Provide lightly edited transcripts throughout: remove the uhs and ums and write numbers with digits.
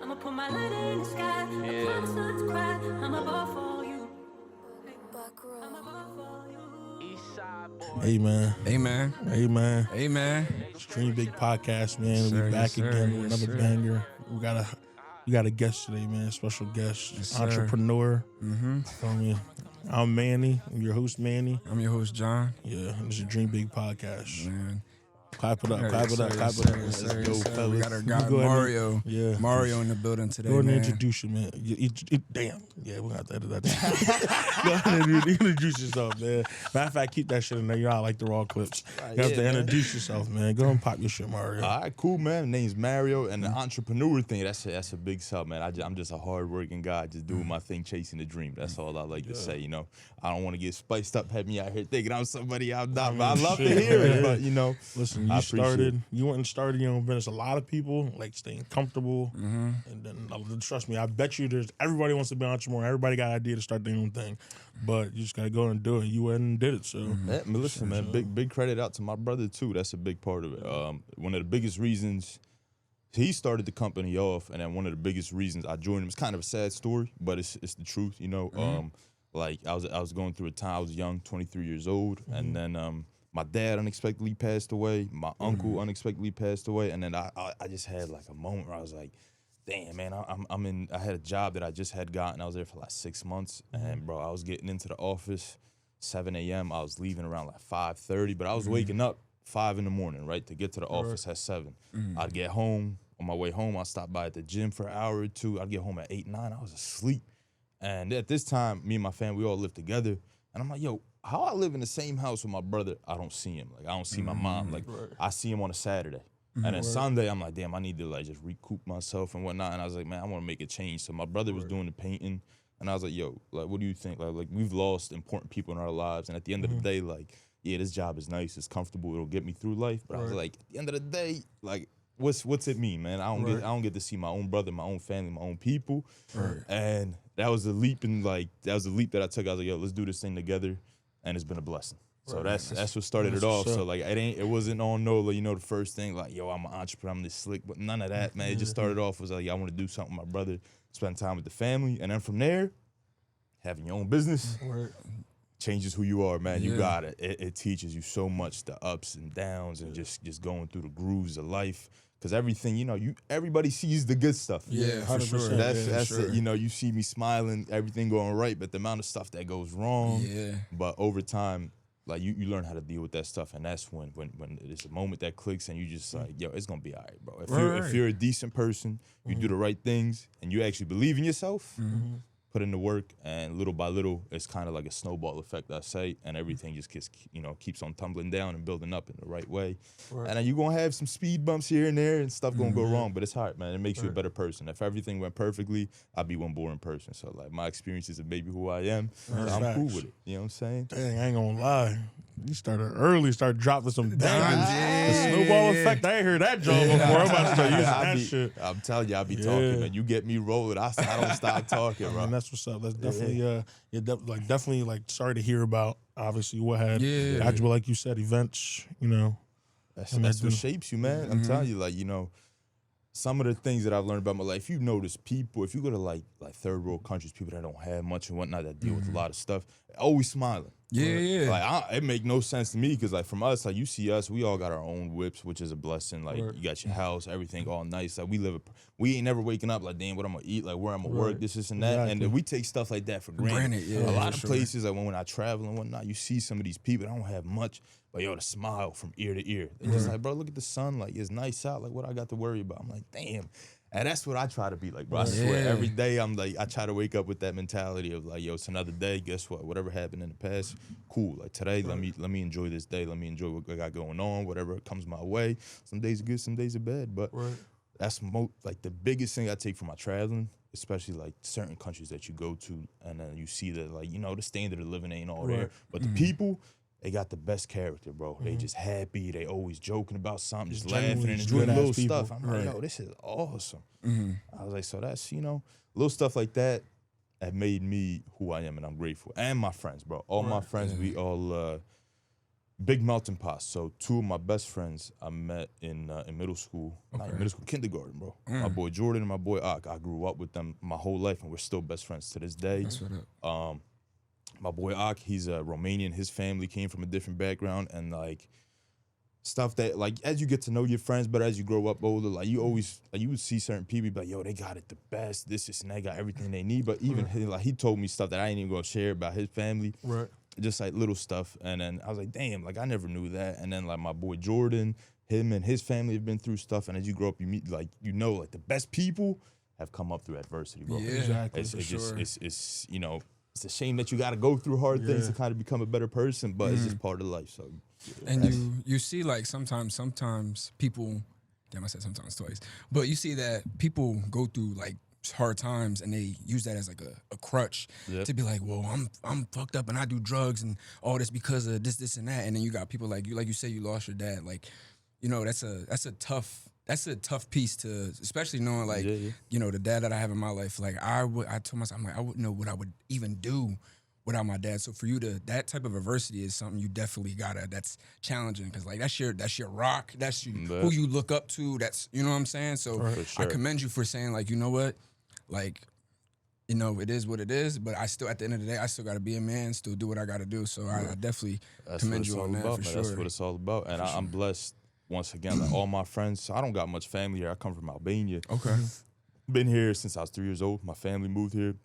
I'ma put my light in the sky. I promise not to cry. I'm above for you. I'm above for you. Hey man, Amen. amen. Amen. Stream Big Podcast, man. Yes, We sir, back yes, sir, again with yes, another sir. banger. We got a guest today, man. Special guest, Yes, sir. entrepreneur. Mm-hmm. Feel me? I'm Manny. I'm your host, Manny. I'm your host, John. Yeah, this is Dream Big Podcast. Man. Clap it up, Yeah, clap yes, it up, sir, clap yes, it up. sir, yes, Let's sir, go, yes, sir. fellas. We got our You guy go ahead and- Mario. Yeah, Mario in the building today, Go ahead and man. introduce you, man. Damn. Yeah, we're going to have to edit that. Go ahead and introduce yourself, man. Matter of fact, keep that shit in there. You know I like the raw clips. You have to introduce yourself, man. Go and pop your shit, Mario. All right, cool, man. Name's Mario, and the entrepreneur thing, that's a big sell, man. I'm just a hard-working guy, just doing my thing, chasing the dream. That's all I like to say, you know. I don't want to get spiced up, have me out here thinking I'm somebody I'm not, but I love to hear it, but, you know. Listen, you went and started your own business. A lot of people like staying comfortable, and then trust me, I bet you everybody wants to be an entrepreneur. Everybody got an idea to start their own thing, but you just gotta go and do it. You went and did it, so. Yeah, man, listen, man, big credit out to my brother too. That's a big part of it. One of the biggest reasons he started the company off, and then one of the biggest reasons I joined him. It's kind of a sad story, but it's the truth, you know. Like I was going through a time. I was young, 23 years old, and then my dad unexpectedly passed away. My uncle unexpectedly passed away, and then I just had like a moment where I was like, damn, man, I had a job that I just had gotten. I was there for like 6 months, and bro, I was getting into the office 7 a.m. I was leaving around like 5:30, but I was waking up 5 in the morning, right, to get to the office at 7. I'd get home. On my way home, I'd stop by at the gym for an hour or two. I'd get home at 8, 9. I was asleep. And at this time, me and my family, we all lived together. And I'm like, yo, how I live in the same house with my brother, I don't see him. Like, I don't see my mom. Like, I see him on a Saturday. And then Sunday, I'm like, damn, I need to, like, just recoup myself and whatnot. And I was like, man, I want to make a change. So my brother was doing the painting. And I was like, yo, like, what do you think? Like we've lost important people in our lives. And at the end of the day, like, yeah, this job is nice. It's comfortable. It'll get me through life. But I was like, at the end of the day, like, what's it mean, man? I don't get to see my own brother, my own family, my own people. And that was a leap that I took. I was like, yo, let's do this thing together. And it's been a blessing. So that's what started it off. So like it wasn't on no, you know, the first thing like, yo, I'm an entrepreneur, I'm this slick, but none of that, man. It just started off was like, I want to do something with my brother, spend time with the family, and then from there, having your own business changes who you are, man. You got it. It teaches you so much, the ups and downs, and just going through the grooves of life. Because everything, you know, everybody sees the good stuff. Yeah, for sure. That's it. You know, you see me smiling, everything going right, but the amount of stuff that goes wrong. Yeah. But over time, like you learn how to deal with that stuff, and that's when there's a moment that clicks, and you just like, yo, it's gonna be all right, bro. If you're a decent person, you do the right things, and you actually believe in yourself. Put in the work, and little by little, it's kind of like a snowball effect, I say, and everything just keeps on tumbling down and building up in the right way. And then you're gonna have some speed bumps here and there, and stuff gonna go wrong, but it's hard, man. It makes you a better person. If everything went perfectly, I'd be one boring person. So like my experiences have made me who I am. So I'm cool with it. You know what I'm saying? Dang, I ain't gonna lie. You started early, started dropping some bangers. The snowball effect, I ain't heard that joke before. I'm about to start using that shit. I'm telling you, I be talking, man. You get me rolling, I don't stop talking, bro. And that's what's up. That's definitely, definitely like sorry to hear about. Obviously, what had actually, like you said, events. You know, that's what shapes you, man. I'm telling you, like, you know, some of the things that I've learned about my life. You notice people, if you go to like third world countries, people that don't have much and whatnot, that deal with a lot of stuff, always smiling. Yeah. Like it make no sense to me because like from us, like you see us, we all got our own whips, which is a blessing. Like you got your house, everything all nice. Like we ain't never waking up like, damn, what I'm gonna eat, like where I'm gonna work, this and that. Exactly. And we take stuff like that for granted. Yeah, a lot of places, like when I travel and whatnot, you see some of these people that don't have much, but yo, the smile from ear to ear. They're just like, bro, look at the sun, like it's nice out. Like what I got to worry about? I'm like, damn. And that's what I try to be like, bro. I swear, every day I'm like, I try to wake up with that mentality of like, yo, it's another day. Guess what? Whatever happened in the past, cool. Like today, let me enjoy this day. Let me enjoy what I got going on. Whatever comes my way. Some days are good, some days are bad. But that's like the biggest thing I take from my traveling, especially like certain countries that you go to, and then you see that like, you know, the standard of living ain't all there, but the people. They got the best character, bro. They just happy. They always joking about something, just laughing and doing little stuff. I'm like, yo, this is awesome. I was like, so that's, you know, little stuff like that have made me who I am, and I'm grateful. And my friends, bro. All my friends, we all big melting pot. So 2 of my best friends I met in middle school, not in middle school, kindergarten, bro. My boy Jordan and my boy Ak. I grew up with them my whole life, and we're still best friends to this day. That's what up. My boy Ak, he's a Romanian. His family came from a different background, and like stuff that like as you get to know your friends, but as you grow up older, like you always like you would see certain people be like, yo, they got it the best, this and they got everything they need. But even he told me stuff that I ain't even gonna share about his family. Right. Just like little stuff. And then I was like, damn, like I never knew that. And then like my boy Jordan, him and his family have been through stuff. And as you grow up, you meet like like the best people have come up through adversity, bro. Yeah, exactly. It's for just sure. it's it's a shame that you got to go through hard things to kind of become a better person, but it's just part of life. So, And you see like sometimes people, damn, I said sometimes twice, but you see that people go through like hard times and they use that as like a crutch to be like, well, I'm fucked up and I do drugs and all this because of this and that. And then you got people like you say you lost your dad. Like, you know, that's a tough piece to, especially knowing like, you know, the dad that I have in my life. Like I told myself, I'm like, I wouldn't know what I would even do without my dad. So for you that type of adversity is something you definitely that's challenging, because like that's your rock, that's who you look up to. That's, you know what I'm saying. So I commend you for saying like, you know what, like, you know, it is what it is, but I still, at the end of the day, I still got to be a man, still do what I got to do. So I definitely commend you on that for sure. That's what it's all about. And I'm blessed, once again, like all my friends. I don't got much family here. I come from Albania. Okay. Been here since I was 3 years old. My family moved here.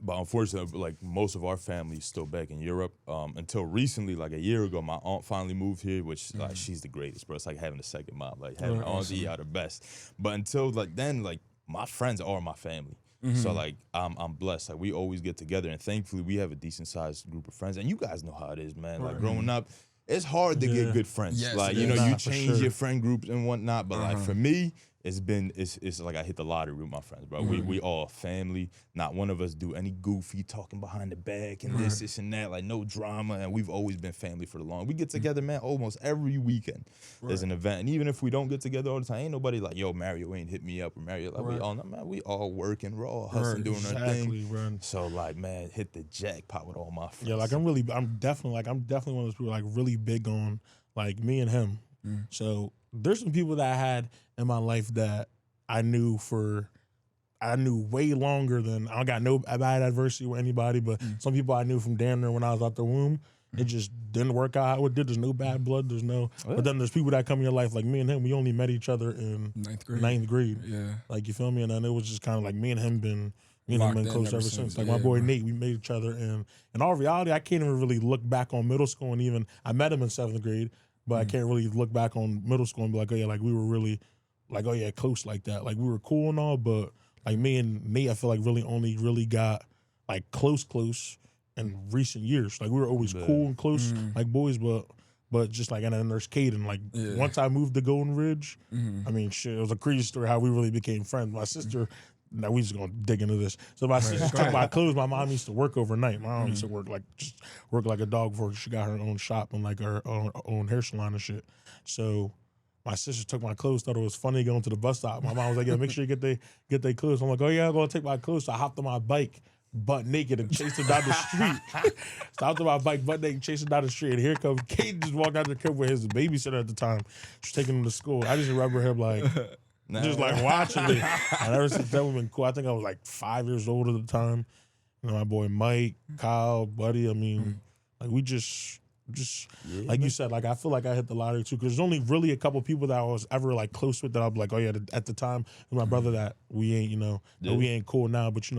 But unfortunately, like most of our family is still back in Europe. Until recently, like a year ago, my aunt finally moved here, which like she's the greatest, bro. It's like having a second mom, like having an auntie are the best. But until like then, like my friends are my family. So like I'm blessed. Like we always get together, and thankfully we have a decent sized group of friends. And you guys know how it is, man. Like growing up, it's hard to get good friends. Yes, like you know, you for change sure. your friend groups and whatnot. But like for me, it's like I hit the lottery with my friends, bro. We all family. Not one of us do any goofy talking behind the back and this and that. Like no drama, and we've always been family for the long. We get together, man, almost every weekend. There's an event, and even if we don't get together all the time, ain't nobody like, yo, Mario ain't hit me up, or Mario like we all know, man. We all working, we're all hustling, doing our thing. Bro. So like, man, hit the jackpot with all my friends. Yeah, like I'm definitely one of those people like really big on like me and him. So there's some people that I had in my life that I knew way longer than, I got no bad adversity with anybody, but some people I knew from damn near when I was out the womb, it just didn't work out how it did. There's no bad blood. There's no, but then there's people that come in your life like me and him. We only met each other in ninth grade. Yeah. Like, you feel me? And then it was just kind of like me and him been Locked close in ever since. Like my boy Nate, we met each other, and in all reality, I can't even really look back on middle school, and even I met him in 7th grade, but I can't really look back on middle school and be like, oh yeah, like we were really like, oh yeah, close like that. Like we were cool and all, but like me and Nate, I feel like only really got like close in recent years. Like we were always cool and close like boys, but just like, and then there's Caden. Like once I moved to Golden Ridge, I mean, shit, it was a crazy story how we really became friends. My sister, now we just gonna dig into this. So my sister took my clothes. My mom used to work overnight. My mom used to work like a dog before she got her own shop and like her own hair salon and shit. So my sister took my clothes, thought it was funny going to the bus stop. My mom was like, yeah, make sure you get their clothes. I'm like, oh yeah, I'm gonna take my clothes. So I hopped on my bike butt naked and chased her down the street. So I hopped on my bike butt naked, chasing down the street. And here comes Kate, just walked out the crib with his babysitter at the time. She's taking him to school. I just remember him like just like watching me. And ever since then we've been cool. I think I was like 5 years old at the time. You know, my boy Mike, Kyle, Buddy. I mean, like we just like you said, like I feel like I hit the lottery too, because there's only really a couple people that I was ever like close with that I'll be like, oh yeah, at the time with my brother that we ain't, we ain't cool now, but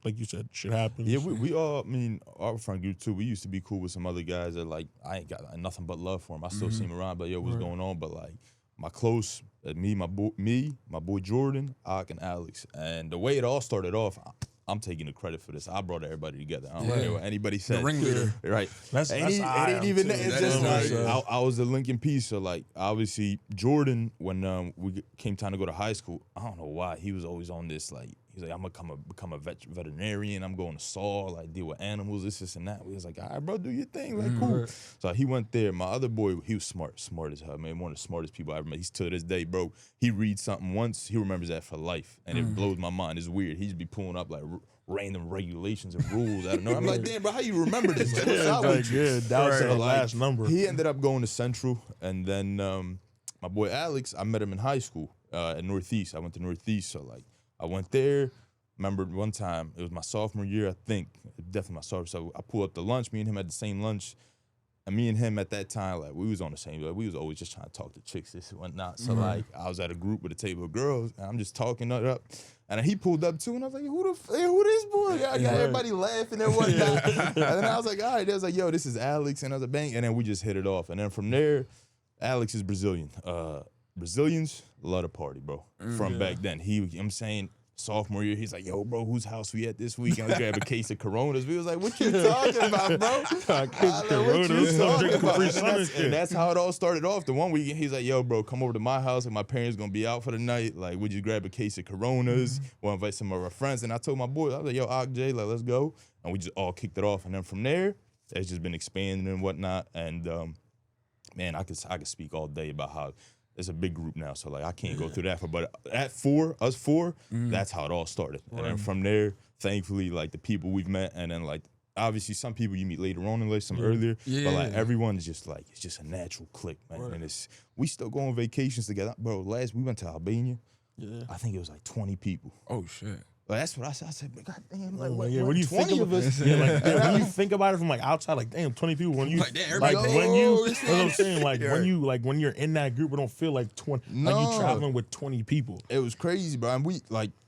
like you said, shit happens. Yeah, we all, I mean, our friend group too, we used to be cool with some other guys that like, I ain't got nothing but love for them. I still see him around, but yo, what's going on? But like, my close, my boy Jordan, Ak, and Alex. And the way it all started off, I'm taking the credit for this. I brought everybody together. I don't care what anybody said. The ringleader. Right. That's it ain't even that. It's just like, I was the Lincoln piece. So like, obviously Jordan, when we came time to go to high school, I don't know why, he was always on this, like, He's like, I'm gonna become a veterinarian. I'm going to SAW, like deal with animals, this and that. We was like, all right, bro, do your thing, like cool. So he went there. My other boy, he was smart as hell, man. One of the smartest people I ever met. He's to this day, bro. He reads something once, he remembers that for life, and it blows my mind. It's weird. He just be pulling up like random regulations and rules. I don't know. I'm like, damn, bro, how you remember this? Like, what's up with you? That was the last number. He ended up going to Central, and then my boy Alex, I met him in high school at Northeast. I went to Northeast, so like I went there. Remember one time, it was my sophomore year, I think. Definitely my sophomore. So I pulled up to lunch. Me and him had the same lunch. And me and him at that time, like, we was on the same, like, we was always just trying to talk to chicks, this and whatnot. So, like, I was at a group with a table of girls, and I'm just talking it up. And then he pulled up, too, and I was like, who this boy? I got everybody laughing and whatnot. And then I was like, all right. They was like, yo, this is Alex. And I was like, bang. And then we just hit it off. And then from there, Alex is Brazilian. Brazilians love to party, bro. From back then. I'm saying, sophomore year, he's like, yo, bro, whose house we at this week? And I grab a case of Coronas. We was like, what you talking about, bro? And that's how it all started off. The one weekend, he's like, yo, bro, come over to my house. And my parents going to be out for the night. Like, would you grab a case of Coronas? We'll invite some of our friends. And I told my boy, I was like, yo, Jay, like, let's go. And we just all kicked it off. And then from there, it's just been expanding and whatnot. And, man, I could speak all day about how it's a big group now, so like I can't go through that. But us four, that's how it all started. And then from there, thankfully, like the people we've met, and then like obviously some people you meet later on in life, some earlier. But like everyone is just like, it's just a natural click, man. And we still go on vacations together. Bro, last we went to Albania. I think it was like 20 people. Oh shit. Like, that's what I said. I said, God damn, like, what do you think of us? When you think about it from like outside, like damn, 20 people. When you like, damn, when you, that's what I'm saying. Like when you're in that group, it don't feel like 20. Like you traveling with 20 people. It was crazy, bro. And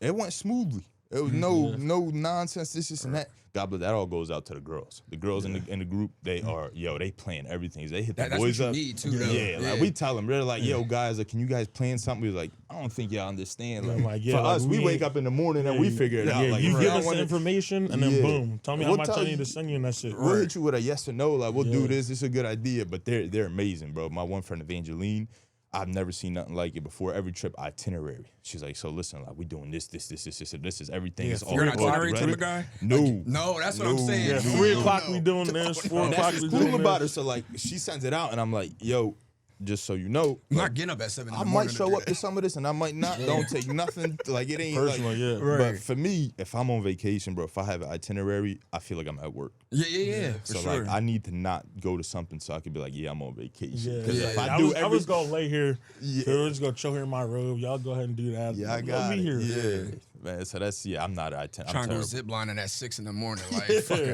it went smoothly. It was no nonsense. This and that. God bless. That all goes out to the girls. The girls in the group, they are they plan everything. They hit the boys up. That's what you need too, though. Like we tell them, they're like, yo, guys, like, can you guys plan something? We're like, I don't think y'all understand. Like, for us, we wake up in the morning and we figure it out. Like, you give us the information and then boom, tell me how much I need to send you, and that's it. We'll hit you with a yes or no. Like, we'll do this. This is a good idea. But they're amazing, bro. My one friend Evangeline, I've never seen nothing like it before. Every trip itinerary. She's like, so listen, like we doing this, and this is everything. It's all you're an itinerary type of guy? No, that's what I'm saying. Yeah, 3 o'clock we doing this, 4 o'clock we doing this. Cool about her. So like she sends it out and I'm like, yo, just so you know, I'm not getting up at 7 in the I morning. might show up to some of this and I might not. Don't take nothing. Like it ain't personal, like, But for me, if I'm on vacation, bro, if I have an itinerary, I feel like I'm at work. Yeah. So like I need to not go to something so I can be like, yeah, I'm on vacation. If I was gonna lay here, we're just gonna chill here in my robe. Y'all go ahead and do that. Yeah, I got be here. Yeah. Man, so that's I'm not an itinerary. Trying to go zip lining at 6 in the morning, like fuck out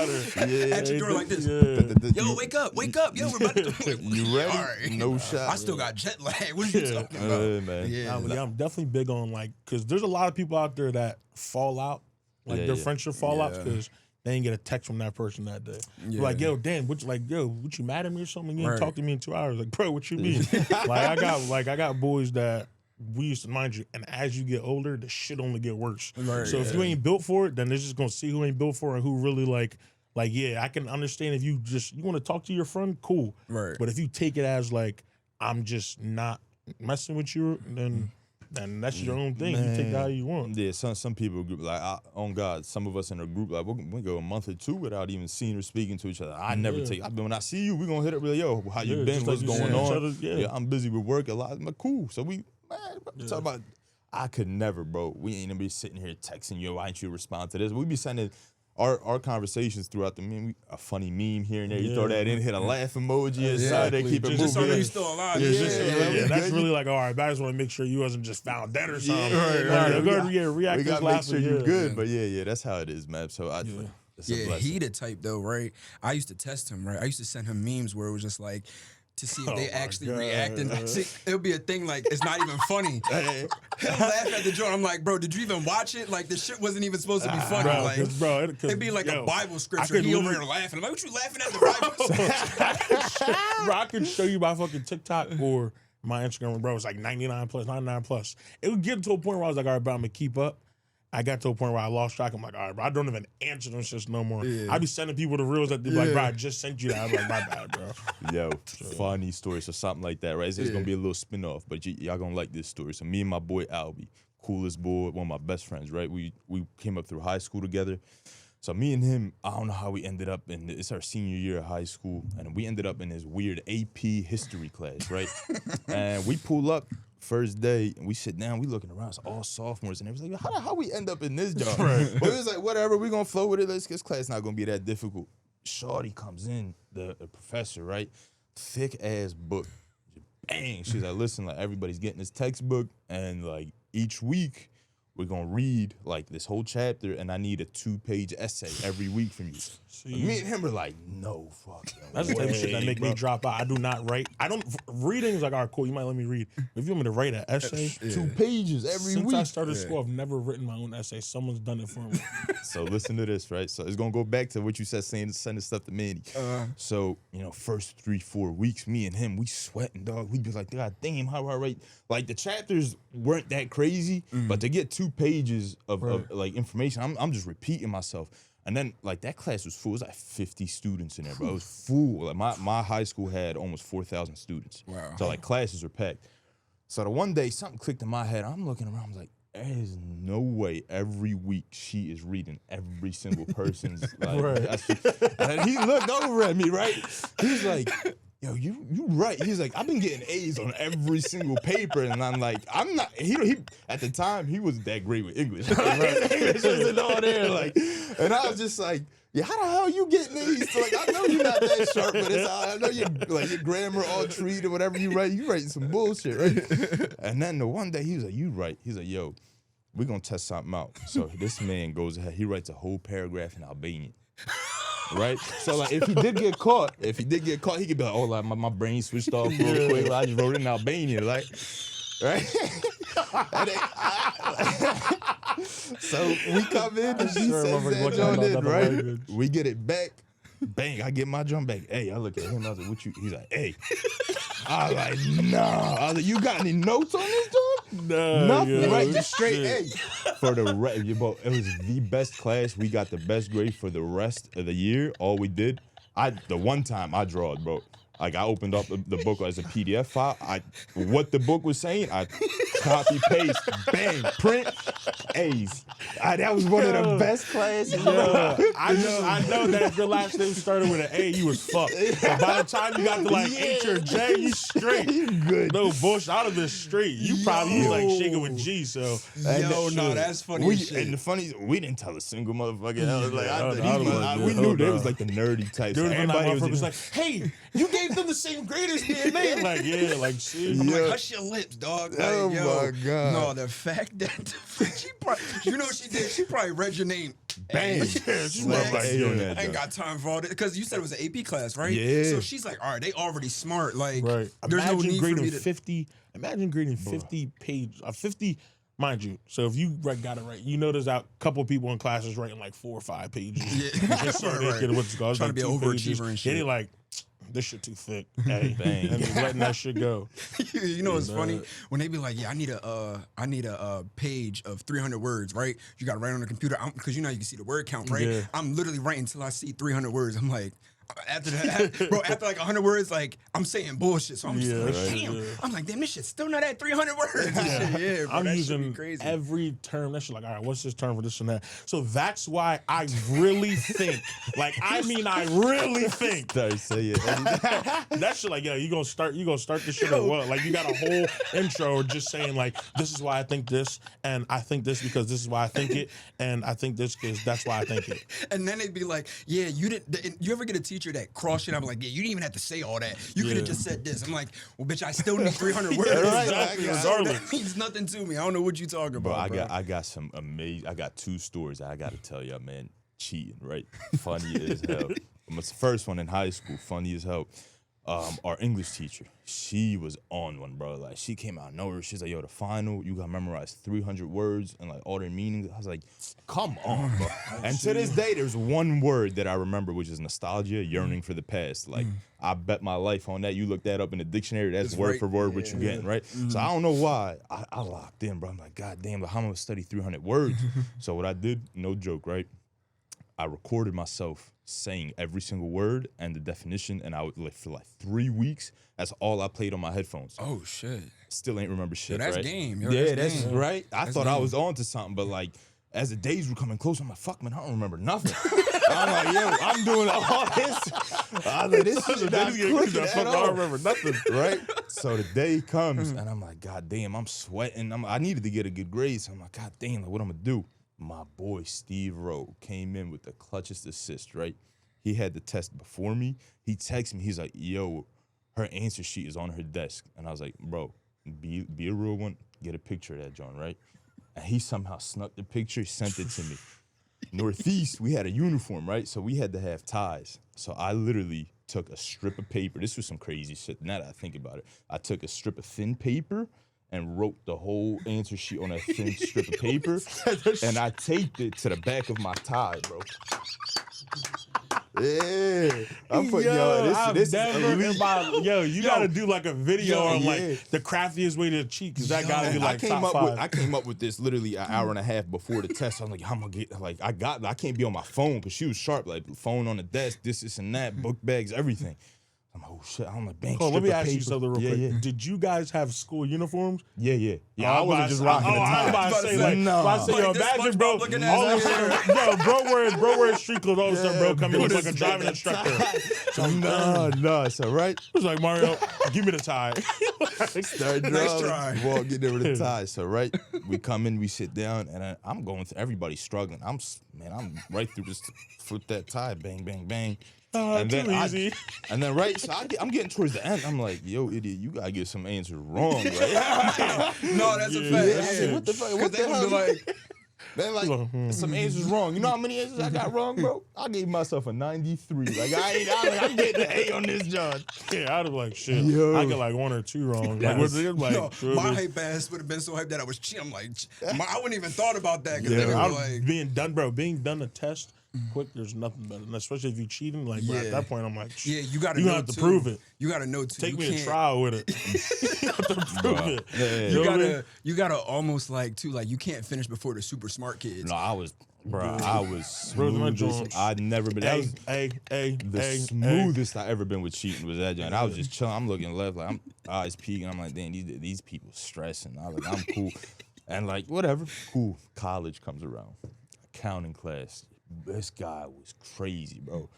of here. At your door like this. Yo, wake up. Yo, we're about to do it. You ready? Right. No shot. I still got jet lag. What are you talking about? Man. Yeah, I'm definitely big on like, cause there's a lot of people out there that fall out, like their friendship fall out because they ain't get a text from that person that day. Like, yo, damn, what you mad at me or something? You didn't talk to me in 2 hours. Like, bro, what you mean? I got boys that we used to, mind you, and as you get older, the shit only get worse. So if you ain't built for it, then they're just gonna see who ain't built for it and who really like, I can understand if you want to talk to your friend, cool. Right. But if you take it as like, I'm just not messing with you, then that's your own thing. Man. You take it how you want. Yeah, some people like on God, some of us in a group like we go a month or two without even seeing or speaking to each other. I never take. When I see you, we gonna hit up really, yo, how you been? What's going on? I'm busy with work a lot. I'm like, cool. So we talk about. I could never, bro. We ain't gonna be sitting here texting you. Why ain't you respond to this? We be sending our conversations throughout the meme. A funny meme here and there. You throw that in, hit a laugh emoji inside there, keep it moving. Just so you're still alive. That's really like, all right, but I just want to make sure you wasn't just found dead or something. React. We gotta make sure you're good. But that's how it is, man. So he the type though, right? I used to test him, right? I used to send him memes where it was just like, to see if they actually reacted. It would be a thing like, it's not even funny. He'll laugh at the joke. I'm like, bro, did you even watch it? Like, the shit wasn't even supposed to be funny. It'd be like a Bible scripture. He over here laughing. I'm like, what you laughing at the Bible? I can show you my fucking TikTok or my Instagram, bro. It's like 99 plus. It would get to a point where I was like, all right, bro, I'm going to keep up. I got to a point where I lost track. I'm like, all right, bro, I don't even answer them shits no more. Yeah. I be sending people the reels that they be like, bro, I just sent you that. I'm like, my bad, bro. Yo, funny story. So something like that, right? It's gonna be a little spin-off, but y'all gonna like this story. So me and my boy Albie, coolest boy, one of my best friends, right? We came up through high school together. So me and him, I don't know how we ended up in, it's our senior year of high school, and we ended up in this weird AP history class, right? And we pull up first day, and we sit down, we looking around, it's all sophomores, and it was like, how we end up in this job? Right. But it was like, whatever, we gonna flow with it, this class not gonna be that difficult. Shorty comes in, the professor, right? Thick ass book. Bang, she's like, listen, like everybody's getting this textbook, and like each week, we're gonna read like this whole chapter, and I need a 2-page essay every week from you. Me and him were like, no, fuck. That's the type of shit that make me drop out. I do not write. Reading is like, all right, cool, you might let me read. If you want me to write an essay, 2 pages every week. Since I started school, I've never written my own essay. Someone's done it for me. So listen to this, right? So it's gonna go back to what you said, sending stuff to Manny. So, first 3-4 weeks, me and him, we sweating, dog. We'd be like, God damn, how do I write? Like the chapters weren't that crazy, but to get 2 pages of like information, I'm just repeating myself. And then like that class was full. It was like 50 students in there, bro. It was full. Like my high school had almost 4,000 students. Wow. So like classes were packed. So the one day something clicked in my head. I'm looking around, I'm like, there is no way every week she is reading every single person's like and he looked over at me, right? He's like, yo, you right. He's like, I've been getting A's on every single paper, and I'm like, I'm not. He at the time he wasn't that great with English. English wasn't all there, like, and I was just like, yeah, how the hell you getting A's? So, like, I know you're not that sharp, but I know your grammar all treated, whatever you write, you writing some bullshit, right? And then the one day he was like, you right. He's like, yo, we're gonna test something out. So this man goes ahead, he writes a whole paragraph in Albanian. Right? So like if he did get caught, he could be like, oh, like my brain switched off real quick. I just wrote it in Albanian, like, right? So we come in and she says that joint in, right? We get it back. Bang, I get my drum back. Hey, I look at him, I was like, what you? He's like, hey. I was like, nah. I was like, you got any notes on this drum? No. Nothing, right? Just straight A. For the rest, it was the best class. We got the best grade for the rest of the year. All we did, the one time I drawed, bro. Like I opened up the book as a PDF file. What the book was saying, I copy paste, bang, print, A's. That was one of the best classes. I know that if your last name started with an A, you was fucked. But by the time you got to like H or J, you straight. You good. No bullshit. I'd have been straight. You probably was like shaking with G. So that's funny. And the funny, we didn't tell a single motherfucker. I was like, we knew they was like the nerdy types. Everybody was like, hey, you gave them the same grade as me and man. Like, yeah, like, shit. I'm like, hush your lips, dog. Like, Oh my God. No, the fact that she probably, you know what she did? She probably read your name. Bang. Yeah, she Like, like, hey, on yeah. that I ain't joint. got time for all this. Because you said it was an AP class, right? Yeah. So she's like, all right, they already smart. Like, Right. there's no Imagine need for grading me to. 50. Imagine grading 50 pages. 50, mind you. So if you got it right, you know there's a couple people in classes writing like 4 or 5 pages. Yeah. Just so they Right. get what's called. Trying like to be an 2 pages. overachiever and Yeah, shit. they like, this shit too thick. Hey, Bang. and just letting that shit go. You know what's funny? When they be like, yeah, I need a page of 300 words, right? You got to write on the computer because you can see the word count, right? Yeah. I'm literally writing until I see 300 words. I'm like, after like 100 words, like I'm saying bullshit. So I'm just like, damn. Yeah. I'm like, damn, this shit's still not at 300 words. Yeah, bro, I'm that shit using be crazy. every term. That shit like, all right, what's this term for this and that? So that's why I really think, I really think. Sorry, say it. That shit like, yeah, you gonna start this shit or what? Like you got a whole intro just saying like, this is why I think this, and I think this because this is why I think it, and I think this because that's why I think it. And then they'd be like, yeah, you ever get a teacher that cross shit? I'm like, yeah, you didn't even have to say all that. You could have just said this. I'm like, well, bitch, I still need 300 words. Right, Exactly. regardless. That means nothing to me. I don't know what you talking Bro, about, bro. I got some amazing. I got 2 stories that I got to tell y'all, man. Cheating, right? Funny as hell. The first one in high school, funny as hell. Our English teacher, she was on one, bro. Like, she came out of nowhere. She's like, yo, the final, you got to memorize 300 words and, like, all their meanings. I was like, come on, bro. And to this day, there's one word that I remember, which is nostalgia, yearning for the past. Like, I bet my life on that. You look that up in the dictionary, that's it's word right, for word what you getting, right? So I don't know why. I locked in, bro. I'm like, God damn, like, how am I going to study 300 words? So what I did, no joke, right? I recorded myself saying every single word and the definition, and I would, like, for like 3 weeks, that's all I played on my headphones. Oh shit! Still ain't remember shit. Yo, that's right? game. Yo, yeah, that's game. Right. I thought I was on to something, but like as the days were coming close, I'm like, fuck, man, I don't remember nothing. I'm like, yo, I'm doing all this. I'm like, this shit not clicking at all. I don't remember nothing. Right. So the day comes, and I'm like, God damn, I'm sweating. I needed to get a good grade, so I'm like, God damn, like, what I'm gonna do? My boy Steve Rowe came in with the clutchest assist, right? He had the test before me. He texted me. He's like, yo, her answer sheet is on her desk. And I was like, bro, be a real one. Get a picture of that, John, right? And he somehow snuck the picture, sent it to me. Northeast, we had a uniform, right? So we had to have ties. So I literally took a strip of paper. This was some crazy shit. Now that I think about it, I took a strip of thin paper and wrote the whole answer sheet on a thin strip of paper, and I taped it to the back of my tie, bro. Yeah, I'm putting this yo, you gotta do like a video on like the craftiest way to cheat, because that gotta be like top 5. I came up with this literally an hour and a half before the test. I'm like, how am I get like I can't be on my phone because she was sharp, like phone on the desk, this and that, book bags, everything. I'm like, oh shit, I'm like, bang. Let me ask you something real quick. Yeah. Did you guys have school uniforms? Yeah. I wasn't just rocking the tie. I was about to say, like, no. I say, yo, imagine, bro, all of a sudden, yo, bro wears street clothes, all of a sudden, bro, come in with like a driving instructor. No, so right? It was like, Mario, give me the tie. Nice try. Walk in there with the tie. So right, we come in, we sit down, and I'm going through, everybody's struggling. I'm right through this, flip that tie, bang, bang, bang. And then easy. Right, so I'm getting towards the end. I'm like, yo, idiot, you gotta get some answers wrong, right? No, that's a fact. I said, what the fuck? What the hell? Like, some answers wrong. You know how many answers I got wrong, bro? I gave myself a 93. Like, I'm getting an A on this, John. Yeah, I'd have like, shit. Yo. I get like 1 or 2 wrong. Like, my hype ass would have been so hyped that I was cheating. I'm like, I wouldn't even thought about that. Being done a test quick, there's nothing better, and especially if you're cheating. Like, bro, at that point, I'm like, you gotta know have to prove it. You gotta know too. Take me to trial with it. You have to prove it. You gotta almost like too, like you can't finish before the super smart kids. No, I was smooth. I'd never been. The smoothest I ever been with cheating was that, John. I was just chilling. I'm looking left, like I'm eyes peeking. I'm like, damn, these people stressing. I'm cool, and like whatever, cool. College comes around, accounting class. This guy was crazy, bro.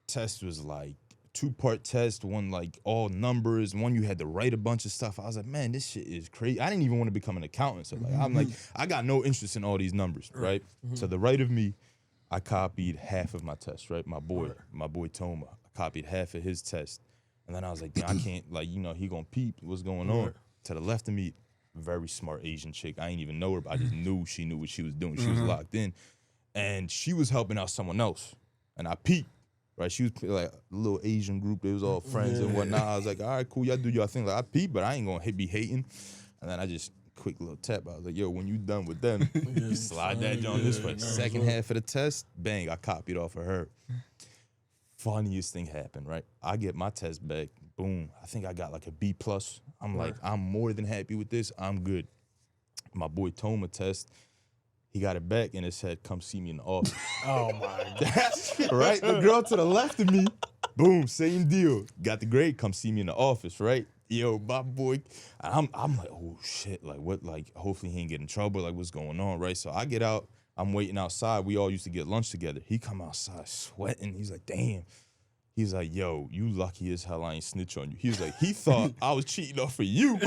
Test was like 2-part test, one like all numbers, one you had to write a bunch of stuff. I was like, man, this shit is crazy. I didn't even want to become an accountant. So like, I'm like, I got no interest in all these numbers, right? To the right of me, I copied half of my test, right? My boy Toma, I copied half of his test. And then I was like, I can't, like, you know, he gonna peep what's going on. To the left of me, very smart Asian chick. I ain't even know her, but I just knew she knew what she was doing. She was locked in. And she was helping out someone else. And I peeped, right? She was like a little Asian group. They was all friends and whatnot. I was like, all right, cool. Y'all do your thing. Like, I peeped, but I ain't going to be hating. And then I just, quick little tap. I was like, yo, when you done with them, you slide that joint this way. Second half of the test, bang, I copied off of her. Funniest thing happened, right? I get my test back. Boom. I think I got like a B+. I'm like, I'm more than happy with this. I'm good. My boy Toma test. He got it back and it said, come see me in the office. Oh my God. Right? The girl to the left of me, boom, same deal. Got the grade, come see me in the office, right? Yo, my boy. I'm like, oh shit, like what, like hopefully he ain't get in trouble, like what's going on, right? So I get out, I'm waiting outside. We all used to get lunch together. He come outside sweating. He's like, damn. He's like, yo, you lucky as hell I ain't snitch on you. He was like, he thought I was cheating off of you.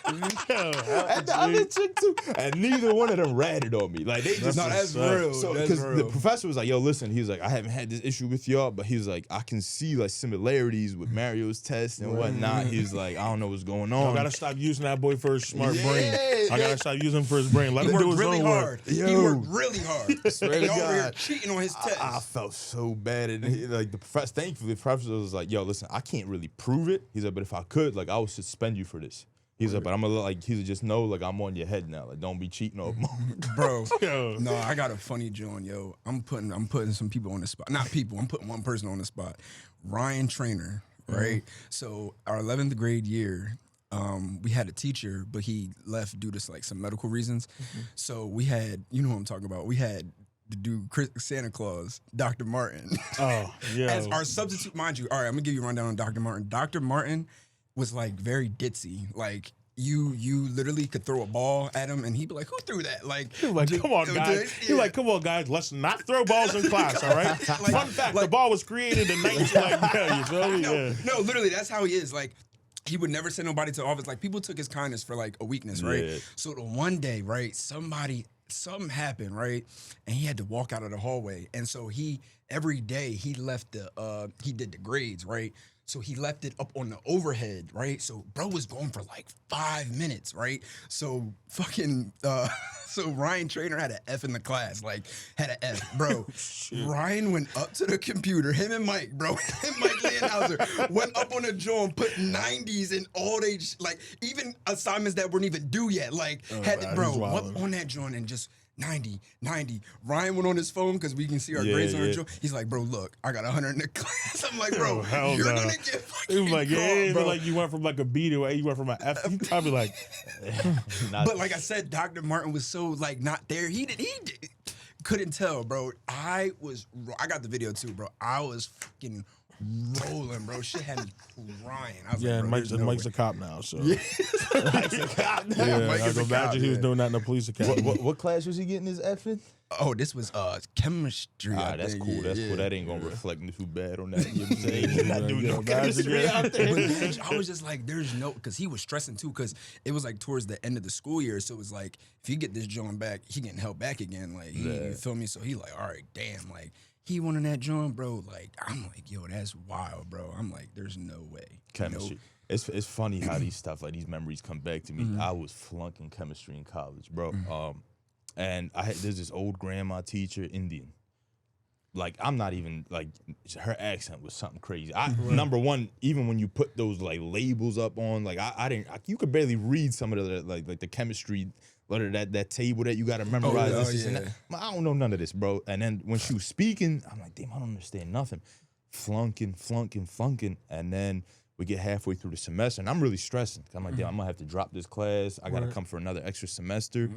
I other chick too, and neither one of them ratted on me. Like they just that's real. So That's because real. the professor was like, "Yo, listen," he was like, "I haven't had this issue with y'all, but he was like, I can see like similarities with Mario's test and whatnot." He was like, "I don't know what's going on." I gotta stop using that boy for his smart Yeah, brain. I gotta stop using him for his brain. Let He him do worked his really own hard. work. He worked really hard. Swear to He over here God. cheating on his test. I felt so bad, and like the professor, thankfully, the professor was like, "Yo, listen, I can't really prove it." He's like, "But if I could, like, I would suspend you for this." He's like, "But I'm gonna like," he's like, "Just know, like, I'm on your head now. Like, don't be cheating no more." Bro, Yo. no, I got a funny joint, yo. I'm putting some people on the spot. Not people. I'm putting one person on the spot. Ryan Trainer, right? So our 11th grade year, we had a teacher, but he left due to like some medical reasons. So we had, you know what I'm talking about. We had the dude Santa Claus, Dr. Martin, Oh, yeah. as our substitute. Mind you, all right, I'm gonna give you a rundown on Dr. Martin. Dr. Martin was like very ditzy, like. You literally could throw a ball at him and he'd be like, "Who threw that?" Like, He was like, come on, guys. He like, come on, guys. Let's not throw balls in class, all right? Fun fact, the ball was created in 19... yeah, you feel me? Yeah. No, literally, that's how he is. Like, he would never send nobody to office. Like, people took his kindness for, like, a weakness, right? Yeah. So the one day, right, something happened, right? And he had to walk out of the hallway. And so every day, he left he did the grades, right? So he left it up on the overhead, right? So bro was gone for like 5 minutes, right? So so Ryan Trainer had an F in the class, like had an F, bro. Ryan went up to the computer, him and Mike, bro, and Mike Leonhauser went up on the joint, put 90s in all they, like even assignments that weren't even due yet, like wow, went on that joint and just 90. Ryan went on his phone because we can see our grades on our joint. He's like, "Bro, look, I got 100 in the class." I'm like, "Bro, hell you're no. gonna get fucking He was like, caught, yeah, bro." like you went from like a B to an A, you went from an F. You probably like, But like I said, Dr. Martin was so like not there. He couldn't tell, bro. I got the video too, bro. I was fucking rolling, bro. Shit had me crying. I was yeah, like, bro, Mike's a cop now, so. Mike's a cop. Yeah, Mike I is can a cop, imagine he was yeah. doing that in the police academy. what class was he getting his F in? Oh, this was chemistry. I That's think. cool. Yeah, That's yeah. cool. That ain't gonna reflect too bad on that. You know what I'm saying? You're not doing no Yeah, chemistry yeah. out there. But I was just like, there's no, because he was stressing too, because it was like towards the end of the school year. So it was like, if you get this joint back, he getting held back again. Like, you feel me? So he like, all right, damn, like, he wanted that joint, bro. Like, I'm like, yo, that's wild, bro. I'm like, there's no way. Chemistry. It's funny how these stuff, like these memories come back to me. I was flunking chemistry in college, bro. And there's this old grandma teacher, Indian. Like, I'm not even, like, her accent was something crazy. Number one, even when you put those, like, labels up on, like, you could barely read some of the, like the chemistry, that table that you got to memorize. This and that. I don't know none of this, bro. And then when she was speaking, I'm like, damn, I don't understand nothing. Flunking. And then we get halfway through the semester, and I'm really stressing. I'm like, damn, I'm going to have to drop this class. I got to come for another extra semester.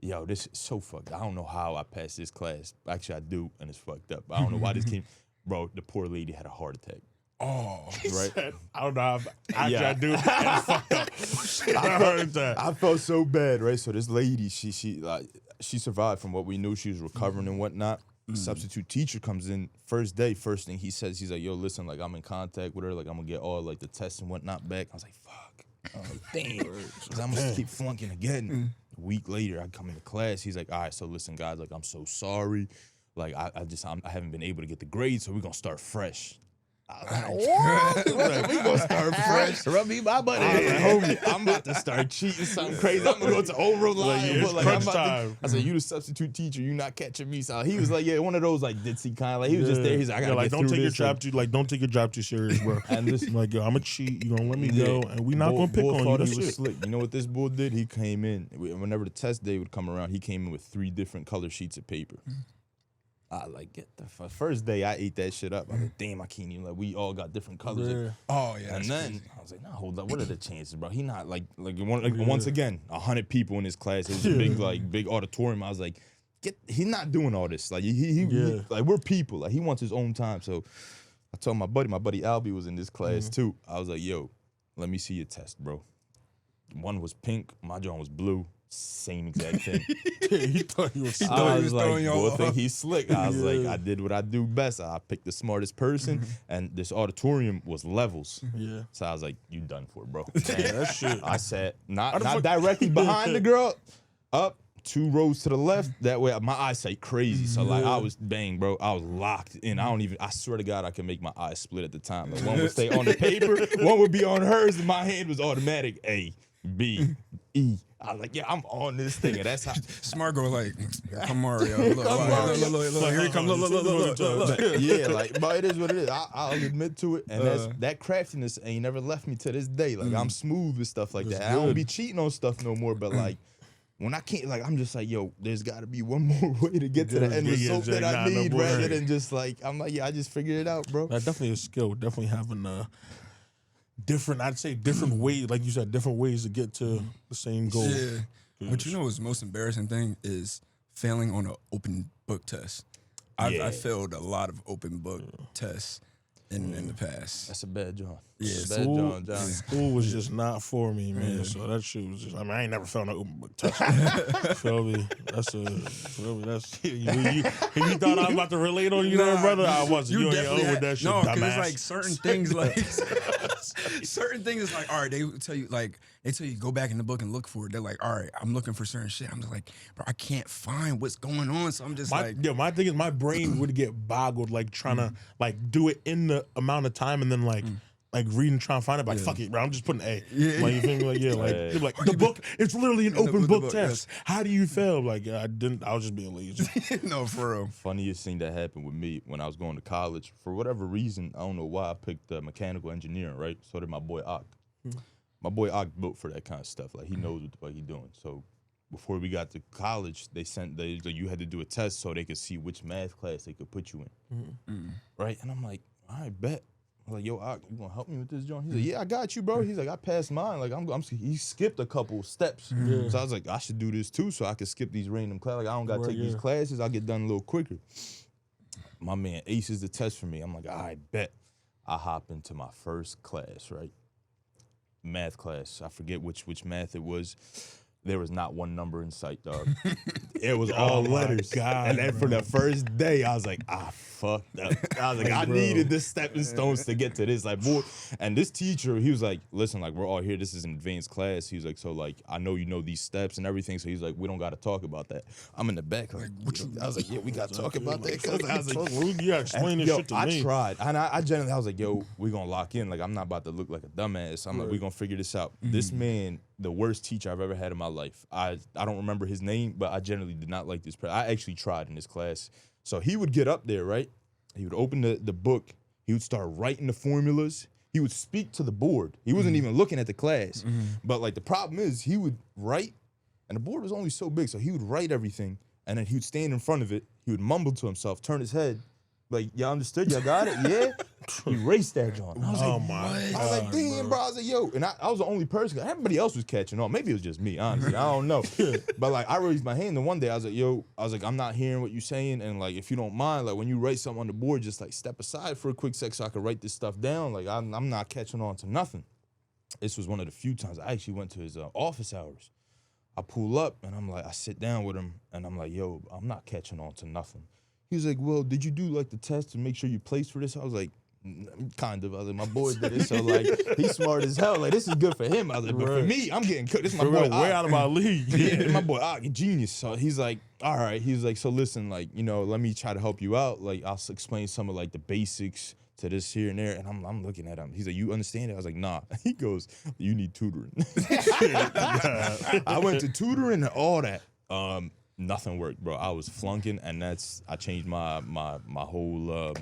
Yo, this is so fucked. I don't know how I passed this class. Actually, I do, and it's fucked up. I don't know why this came. Bro, the poor lady had a heart attack. Oh, Right? I don't know. I do. And it's fucked up. I heard that. I felt so bad, right? So this lady, she survived from what we knew. She was recovering and whatnot. Substitute teacher comes in first thing he says, he's like, "Yo, listen, like I'm in contact with her. Like I'm gonna get all like the tests and whatnot back." I was like, "Fuck, oh, damn," because I'm gonna keep flunking again. A week later, I come into class. He's like, "All right, so listen, guys, like I'm so sorry. Like I haven't been able to get the grades, so we're gonna start fresh." I was like, "What? We gonna start fresh? Rub me my butt." I was like, "Homie, I'm about to start cheating something crazy. I'm gonna go to overline." Like, yeah, it's crunch time. I said, "You the substitute teacher. You not catching me." So he was like, "Yeah, one of those like ditzy kind. Like he was just there. He's like, I gotta like, get don't through take your this." job too. Like, don't take your job too serious, bro. And this I'm like, yo, I'm a cheat. You gonna let me go, and we not gonna pick bull on you. thought That's he was it. slick. You know what this bull did? He came in whenever the test day would come around. He came in with 3 different color sheets of paper. I like get the first day I ate that shit up. I was like, damn, I can't even like. We all got different colors. Yeah. oh yeah. And that's then crazy. I was like, nah, hold up. What are the chances, bro? He not once again 100 people in his class. It was a big auditorium. I was like, he's not doing all this. Like he like we're people. Like he wants his own time. So I told my buddy Albie was in this class too. I was like, yo, let me see your test, bro. one was pink, my joint was blue. Same exact thing. He thought he was. I was like, throwing y'all boy, off. think he's slick. I was like, I did what I do best. I picked the smartest person, and this auditorium was levels. Yeah. So I was like, you done for, bro. Yeah, that shit. I sat not directly behind the girl, up 2 rows to the left. That way, my eyesight crazy. So like, I was bang, bro. I was locked in. I swear to God, I could make my eyes split at the time. Like, one would stay on the paper, one would be on hers, and my hand was automatic. A, B, E. I was like, yeah, I'm on this thing, and that's how. Smart girl, like, come Mario. Look, here he comes. Look. Yeah, like, but it is what it is. I'll admit to it, and that craftiness ain't never left me to this day. Like, I'm smooth with stuff like that. I don't be cheating on stuff no more, but like, when I can't, like, I'm just like, yo, there's got to be one more way to get to the end result that I need, rather than just like, I'm like, yeah, I just figured it out, bro. That's definitely a skill. Definitely having different ways, like you said, different ways to get to the same goal. Yeah. But you know what's the most embarrassing thing is failing on an open book test. I failed a lot of open book tests in the past. That's a bad job. Yeah, School was just not for me, man. So that shit was just, I mean, I ain't never felt no open book test. Feel me? That's you thought I was about to relate on you there, brother? I wasn't. You ain't old with that shit, no, because dumbass. it's like certain things, like certain things is like, all right, they tell you go back in the book and look for it. They're like, all right, I'm looking for certain shit. I'm just like, bro, I can't find what's going on. So I'm just my thing is my brain would get boggled like trying to like do it in the amount of time and then like reading, trying to find it. Like, fuck it, bro. I'm just putting A. Yeah. Like, you feel me? Like, yeah, like the book. It's literally an open book test. How do you fail? Like, I didn't. I was just being lazy. No, for real. Funniest thing that happened with me when I was going to college, for whatever reason, I don't know why I picked mechanical engineering, right? So did my boy Ak. My boy Ak built for that kind of stuff. Like, he knows what the fuck he doing. So before we got to college, you had to do a test so they could see which math class they could put you in, right? And I'm like, all right, bet. I was like, yo, Ak, you gonna help me with this joint? He's like, yeah, I got you, bro. He's like, I passed mine. Like, he skipped a couple steps. So I was like, I should do this too, so I could skip these random classes. Like, I don't gotta take these classes. I'll get done a little quicker. My man aces the test for me. I'm like, I bet. I hop into my first class, right? Math class. I forget which math it was. There was not one number in sight, dog. It was all letters. God, and then for the first day, I was like, fucked up. I was like, I needed the stepping stones to get to this. Like, boy, and this teacher, he was like, listen, like, we're all here. This is an advanced class. He was like, so, like, I know you know these steps and everything. So he's like, we don't got to talk about that. I'm in the back. Like, I was like, yeah, we got to talk about that. I was like, you gotta explain this shit to me. I tried. And I generally, I was like, yo, we going to lock in. Like, I'm not about to look like a dumbass. I'm like, we going to figure this out. This man, the worst teacher I've ever had in my life. I don't remember his name, but I generally did not like this. I actually tried in this class. So he would get up there, right? He would open the book. He would start writing the formulas. He would speak to the board. He wasn't even looking at the class. But like the problem is he would write, and the board was only so big, so he would write everything, and then he would stand in front of it. He would mumble to himself, turn his head, like, y'all understood? Y'all got it? Yeah? He erased that joint. I was like, my God, I was like, damn, bro. I was like, yo. And I was the only person. Everybody else was catching on. Maybe it was just me, honestly. I don't know. But, like, I raised my hand, and one day I was like, yo, I'm not hearing what you're saying. And, like, if you don't mind, like, when you write something on the board, just, like, step aside for a quick sec so I can write this stuff down. Like, I'm not catching on to nothing. This was one of the few times I actually went to his office hours. I pull up, and I'm like, I sit down with him, and I'm like, yo, I'm not catching on to nothing. He was like, well, did you do, like, the test to make sure you placed for this? I was like, kind of. I was like, my boy did it, so, like, he's smart as hell. Like, this is good for him. I was like, but for me, I'm getting cooked. This is my boy. Way out of my league. Yeah, my boy, genius. So he's like, all right. He's like, so listen, like, you know, let me try to help you out. Like, I'll explain some of, like, the basics to this here and there. And I'm looking at him. He's like, you understand it? I was like, nah. He goes, you need tutoring. I went to tutoring and all that. Nothing worked, bro. I was flunking, and I changed my whole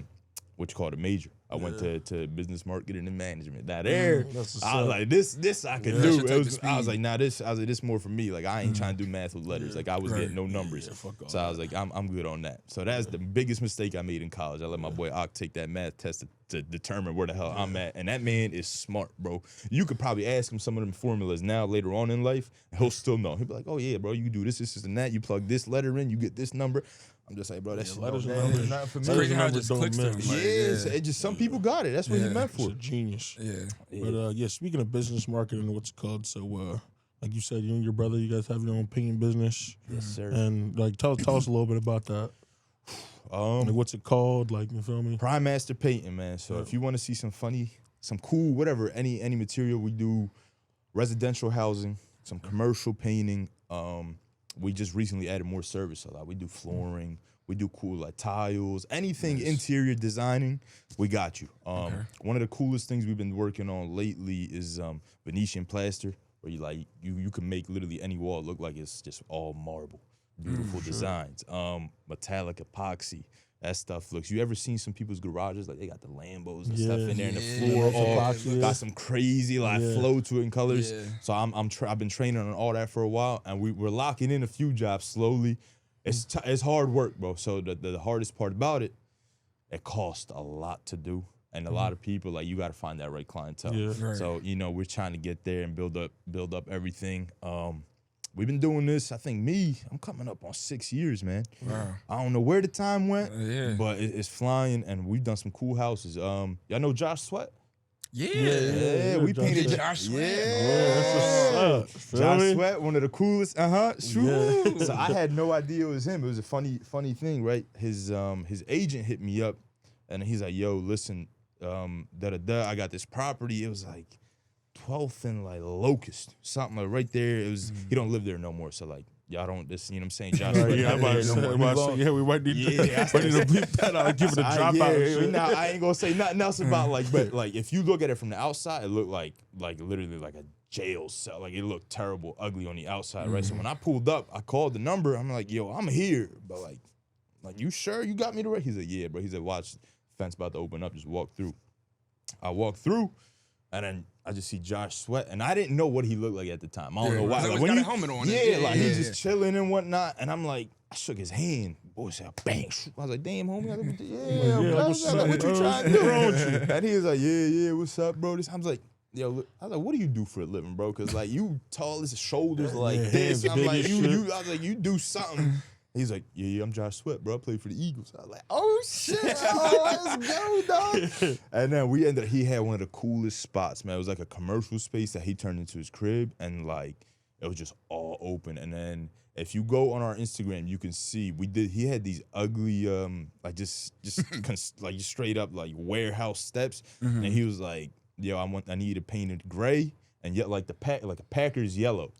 major. I went to business marketing and management. Now there, I was like, this I could do. I was like, nah, this more for me. Like, I ain't trying to do math with letters. Like, I was getting no numbers. So I was like, I'm good on that. So that's the biggest mistake I made in college. I let my boy Ak take that math test to determine where the hell I'm at. And that man is smart, bro. You could probably ask him some of them formulas now later on in life, and he'll still know. He'll be like, oh yeah, bro, you do this, and that. You plug this letter in, you get this number. I'm just like, bro, that shit letters don't and numbers. not for me. It's crazy how it just clicks to him. Like, It just some people got it. That's what he meant for. It's a genius. Yeah. But speaking of business marketing, what's it called? So Like you said, you and your brother, you guys have your own painting business. Yes, sir. And like, tell us a little bit about that. Like, what's it called? Like, you feel me? Prime Master Painting, man. So if you want to see some funny, some cool, whatever, any material, we do residential housing, some commercial painting. We just recently added more service. A lot. We do flooring. We do cool like tiles, anything interior designing. We got you. One of the coolest things we've been working on lately is Venetian plaster, where you can make literally any wall look like it's just all marble. Beautiful designs. Metallic epoxy. That stuff looks. You ever seen some people's garages? Like they got the Lambos and stuff in there, and the floor all got some crazy flow to it in colors. Yeah. So I've been training on all that for a while, and we're locking in a few jobs slowly. It's hard work, bro. So the hardest part about it costs a lot to do, and a lot of people like you got to find that right clientele. Yeah. Right. So we're trying to get there and build up everything. We've been doing this. I think I'm coming up on 6 years, man. Wow. I don't know where the time went, but it's flying, and we've done some cool houses. Y'all know Josh Sweat? Yeah, we painted Josh Sweat. Yeah, Josh Sweat, one of the coolest. So I had no idea it was him. It was a funny thing, right? His agent hit me up, and he's like, "Yo, listen, I got this property." It was like 12th and like Locust, something like right there. It was he don't live there no more, so like y'all don't this, you know what I'm saying? Josh, we might need to bleep that out and give it a drop out. Now I ain't gonna say nothing else about but like if you look at it from the outside, it looked like literally like a jail cell. Like it looked terrible, ugly on the outside, right? So when I pulled up, I called the number. I'm like, yo, I'm here, but like you sure you got me the right? He's like, yeah, bro. He's like, watch, fence about to open up, just walk through. I walked through. And then I just see Josh Sweat, and I didn't know what he looked like at the time. I don't know why. Like when got a helmet on. He's just chilling and whatnot. And I'm like, I shook his hand. Boy said, bang. I was like, damn, homie. I was like, what you trying to do? And he was like, yeah, what's up, bro? I was like, yo, what do you do for a living, bro? Because like you tall as shoulders like this. I'm like, I was like, you do something. He's like, yeah, I'm Josh Sweat, bro. I played for the Eagles. I was like, oh, shit. Let's go, dog. And then he had one of the coolest spots, man. It was like a commercial space that he turned into his crib, and like, it was just all open. And then if you go on our Instagram, you can see he had these ugly, like just like straight up like warehouse steps. And he was like, yo, I need it painted gray. And yet, like a Packers yellow,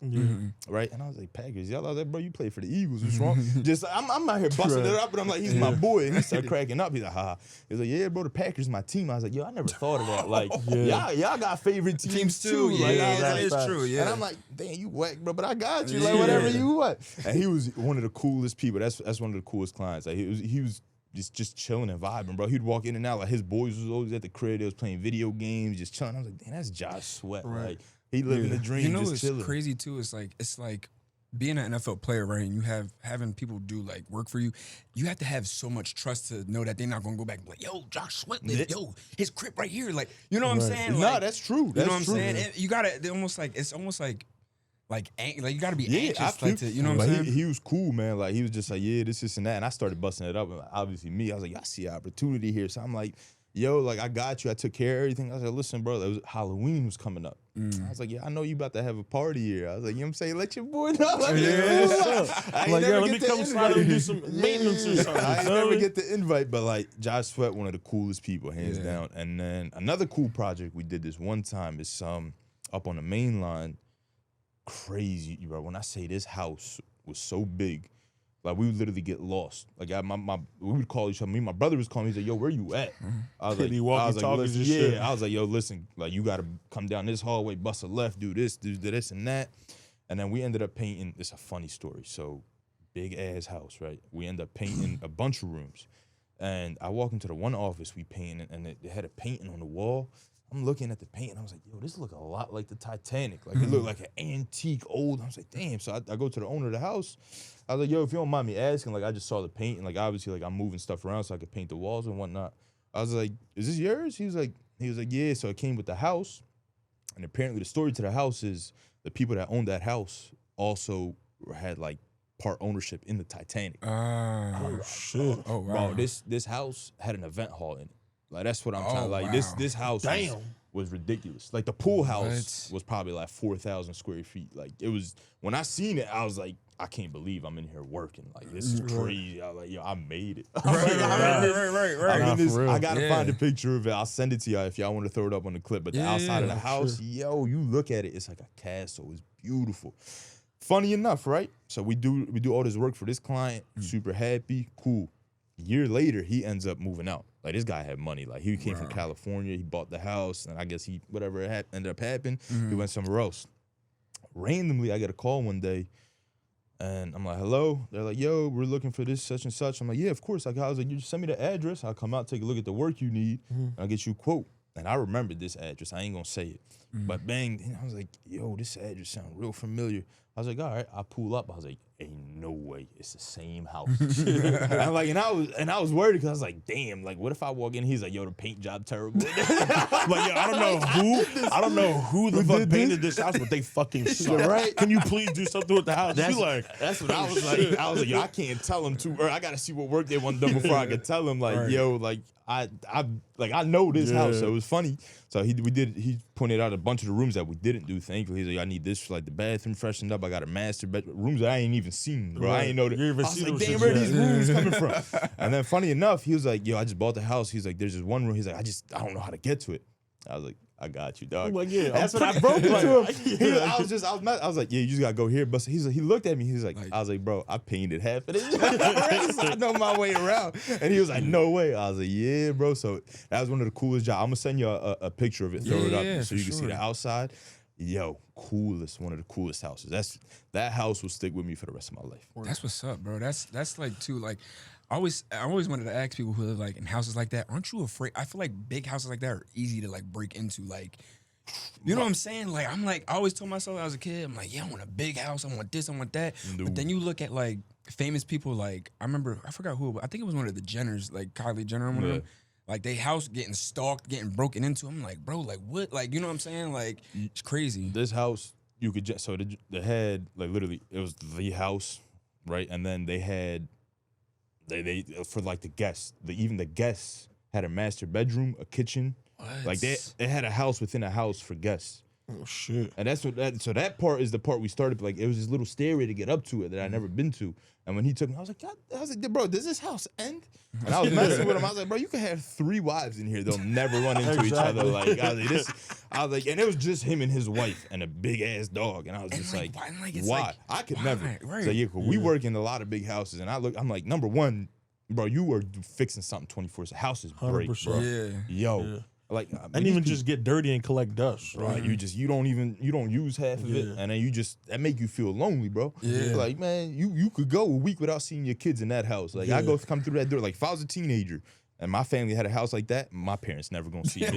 right? And I was like, Packers yellow. I was like, bro, you play for the Eagles. What's wrong? Just I'm out here busting it up, but I'm like, he's my boy. And he started cracking up. He's like, ha. He's like, yeah, bro, the Packers my team. I was like, yo, I never thought of that. Like, y'all got favorite teams too. Yeah, that is true. Yeah. And I'm like, damn, you whack, bro, but I got you. Like, whatever you want. And he was one of the coolest people. That's one of the coolest clients. Like, he was just chilling and vibing, bro. He'd walk in and out. Like, his boys was always at the crib. They was playing video games, just chilling. I was like, damn, that's Josh Sweat. Right. Like, he living the dream, just chilling. What's crazy too? It's like being an NFL player, right? And you having people do like work for you. You have to have so much trust to know that they're not gonna go back and be like, yo, Josh Sweat, yo, his crib right here. Like, you know what I'm saying? Like, that's true. You know what I'm saying? You gotta. It's almost like you gotta be anxious. You know what I'm saying? He was cool, man. Like he was just like, yeah, this and that. And I started busting it up. And obviously me, I was like, I see an opportunity here. So I'm like, yo, like I got you. I took care of everything. I was like, listen, bro, Halloween was coming up. I was like, yeah, I know you about to have a party here. I was like, you know what I'm saying? Let your boy know. Like, let me come slide and do some maintenance or something. I never get the invite, but like Josh Sweat, one of the coolest people, hands down. And then another cool project we did this one time is up on the main line. Crazy, bro. When I say this house was so big, like we would literally get lost. Like we would call each other. Me and my brother was calling me. He's like, "Yo, where you at?" I was like, "Listen, I was like, "Yo, listen, like you gotta come down this hallway, bust a left, do this and that." And then we ended up painting. It's a funny story. So big ass house, right? We ended up painting a bunch of rooms, and I walk into the one office we painted, and it had a painting on the wall. I'm looking at the paint, and I was like, yo, this look a lot like the Titanic. Like, it looked like an antique old. I was like, damn. So I go to the owner of the house. I was like, yo, if you don't mind me asking, like, I just saw the paint, and, like, obviously, like, I'm moving stuff around so I could paint the walls and whatnot. I was like, is this yours? He was like, yeah. So it came with the house. And apparently the story to the house is the people that owned that house also had, like, part ownership in the Titanic. Oh, shit. Oh, wow. Bro, this house had an event hall in it. Like, that's what I'm trying. Like, wow. this house. Damn. was ridiculous. Like the pool house was probably like 4,000 square feet. Like it was, when I seen it, I was like, I can't believe I'm in here working. Like this is crazy. I was like, yo, I made it. I gotta find a picture of it. I'll send it to y'all if y'all want to throw it up on the clip. But the outside of the house, yo, you look at it, it's like a castle. It's beautiful. Funny enough, right? So we do all this work for this client, super happy, cool. A year later, he ends up moving out. Like this guy had money. Like he came from California, he bought the house, and I guess whatever ended up happening, he went somewhere else. Randomly, I get a call one day, and I'm like, hello. They're like, yo, we're looking for this such and such. I'm like, yeah, of course. I was like, you just send me the address. I'll come out, take a look at the work you need, and I'll get you a quote. And I remembered this address. I ain't gonna say it. But bang, and I was like, yo, this address sounds real familiar. I was like, all right, I pull up. I was like, ain't no way it's the same house. and I was worried because I was like, damn, like what if I walk in? He's like, yo, the paint job terrible. Like, yo, I don't know who the fuck painted this house, but they fucking suck. Right? Can you please do something with the house? That's what I was like. I was like, yo, I can't tell him too early. I gotta see what work they want done before I could tell him. Like, yo, like I know this house, so it was funny. So he pointed out a bunch of the rooms that we didn't do. Thankfully, he's like, I need this for like the bathroom freshened up. I got a master bedroom, rooms that I ain't even seen, bro. I ain't know that. I was like, damn, where are these rooms coming from? And then funny enough, he was like, yo, I just bought the house. He's like, there's this one room. He's like, I don't know how to get to it. I was like, I got you, dog. Like, yeah, that's what I broke it to him. I was like, yeah, you just gotta go here. But he looked at me. He was like, I was like, bro, I painted half of this. So I know my way around. And he was like, no way. I was like, yeah, bro. So that was one of the coolest jobs. I'm gonna send you a picture of it, throw it up, so you can see the outside. Yo, coolest, one of the coolest houses. That house will stick with me for the rest of my life. That's what's up, bro. That's like too like. I always wanted to ask people who live like in houses like that, aren't you afraid? I feel like big houses like that are easy to like break into. Like, you know what I'm saying? Like, I always told myself I was a kid, I'm like, yeah, I want a big house. I want this, I want that. No. But then you look at like famous people, like I forgot who, but I think it was one of the Jenners, like Kylie Jenner, one of them. Like they house getting stalked, getting broken into. I'm like, bro, like what? Like, you know what I'm saying? Like, it's crazy. This house, you could just, so they had like literally, it was the house, right? And then they had, They for like the guests, even the guests had a master bedroom, a kitchen. What? Like they had a house within a house for guests. Oh shit! And so that part is the part we started. Like it was this little stairway to get up to it that I never been to. And when he took me, I was like, bro, does this house end? And I was messing with him. I was like, bro, you can have 3 wives in here. They'll never run into each other. Like I was like, and it was just him and his wife and a big ass dog. And I was just like, why? I could never. Right. So yeah, we work in a lot of big houses, and I'm like, number one, bro, you are fixing something 24/7. Houses break, bro. Yeah. Yo. Yeah. Like, and even just get dirty and collect dust, right? You don't use half of it, and then that make you feel lonely, bro. Yeah. Like, man, you could go a week without seeing your kids in that house. Like, I come through that door. Like, if I was a teenager and my family had a house like that, my parents never gonna see me.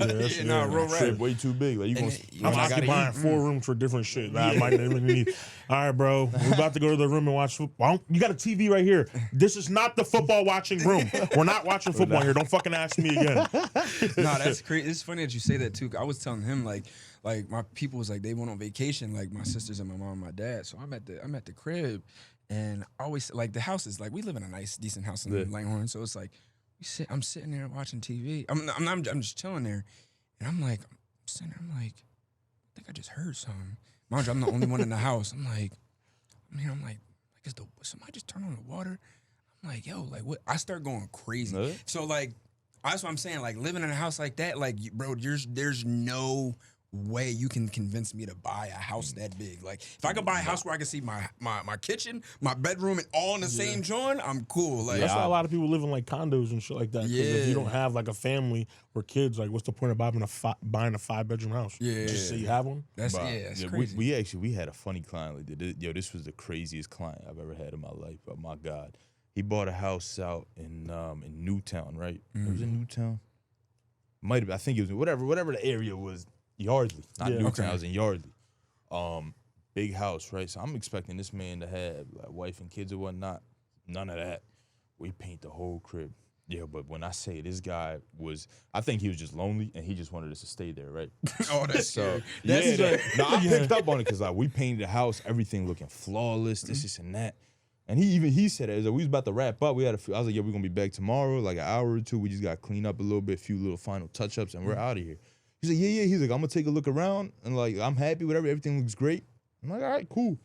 Trip way too big. Like, I'm occupying 4 rooms for different shit that I might not even need. All right, bro, we're about to go to the room and watch football. You got a TV right here. This is not the football watching room. We're not watching football here. Don't fucking ask me again. No, that's crazy. It's funny that you say that too. I was telling him like my people was like they went on vacation, like my sisters and my mom and my dad. So I'm at the crib, and I always like the house is like we live in a nice decent house in Langhorne. So it's like I'm sitting there watching TV. I'm just chilling there, and I'm sitting there. I'm like, I think I just heard something. Mind you, I'm the only one in the house. I'm like, is somebody just turn on the water? I'm like, yo, like what? I start going crazy. So like, that's what I'm saying. Like living in a house like that, like bro, there's no way you can convince me to buy a house that big. Like if I could buy a house where I could see my kitchen, my bedroom, and all in the same joint, I'm cool. Like that's why a lot of people live in like condos and shit like that. Because if you don't have like a family or kids, like what's the point of buying a 5-bedroom house? Just so you have one. That's crazy. We had a funny client like that. Yo, this was the craziest client I've ever had in my life. Oh my God, he bought a house out in Newtown, right? It was in Newtown. Might have. I think it was whatever the area was. Yardley, not Newtown. I was in Yardley. Big house, right? So I'm expecting this man to have like wife and kids or whatnot. None of that. We paint the whole crib. Yeah, but when I say this guy I think he was just lonely and he just wanted us to stay there, right? Oh, that's so. I picked up on it because like we painted the house, everything looking flawless, this and that. And he said it. We was about to wrap up. I was like, yo, we're gonna be back tomorrow, like an hour or two. We just got to clean up a little bit, a few little final touch ups, and we're out of here. He's like, yeah. He's like, I'm gonna take a look around and like I'm happy, whatever. Everything looks great. I'm like, all right, cool.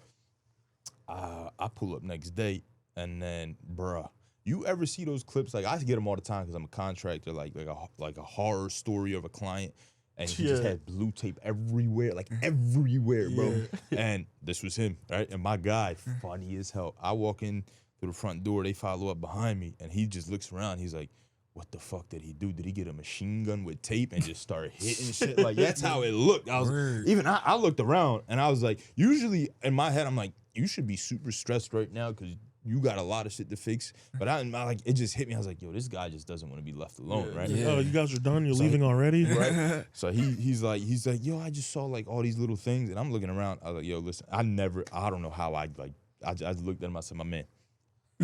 I pull up next day, and then, bruh, you ever see those clips? Like I get them all the time because I'm a contractor. Like a horror story of a client, and he just had blue tape everywhere, like everywhere, bro. And this was him, right? And my guy, funny as hell. I walk in through the front door, they follow up behind me, and he just looks around. He's like, what the fuck did he do? Did he get a machine gun with tape and just start hitting shit? Like, that's how it looked. I looked around, and I was like, usually in my head, I'm like, you should be super stressed right now because you got a lot of shit to fix. But I like, it just hit me. I was like, yo, this guy just doesn't want to be left alone, right? Oh, you guys are done? You're leaving already? Right? So he's like, yo, I just saw like all these little things, and I'm looking around. I was like, yo, listen, I don't know how I looked at him. I said, my man.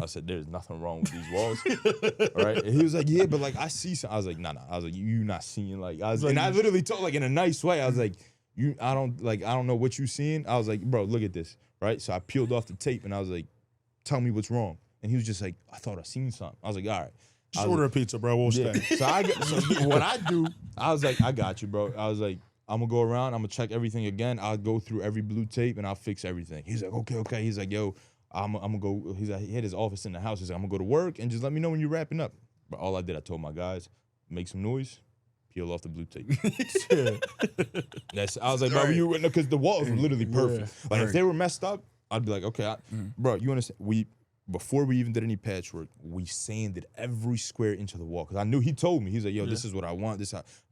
I said, there's nothing wrong with these walls. All right. And he was like, yeah, but like I see something. I was like, nah. I was like, you not seeing like and I literally told like in a nice way. I was like, I don't know what you seeing. I was like, bro, look at this. Right. So I peeled off the tape and I was like, tell me what's wrong. And he was just like, I thought I seen something. I was like, all right. Just order a pizza, bro. We'll stay. So what I do, I was like, I got you, bro. I was like, I'm gonna go around, I'm gonna check everything again. I'll go through every blue tape and I'll fix everything. He's like, okay. He's like, yo, I'm gonna go. He's like, he had his office in the house. He's like, I'm gonna go to work and just let me know when you're wrapping up. But all I did, I told my guys, make some noise, peel off the blue tape. I was like, bro, because the walls were literally perfect. Like if they were messed up, I'd be like, okay, bro, you understand? Before we even did any patchwork, we sanded every square inch of the wall. Because I knew he told me. He's like, yo, this is what I want.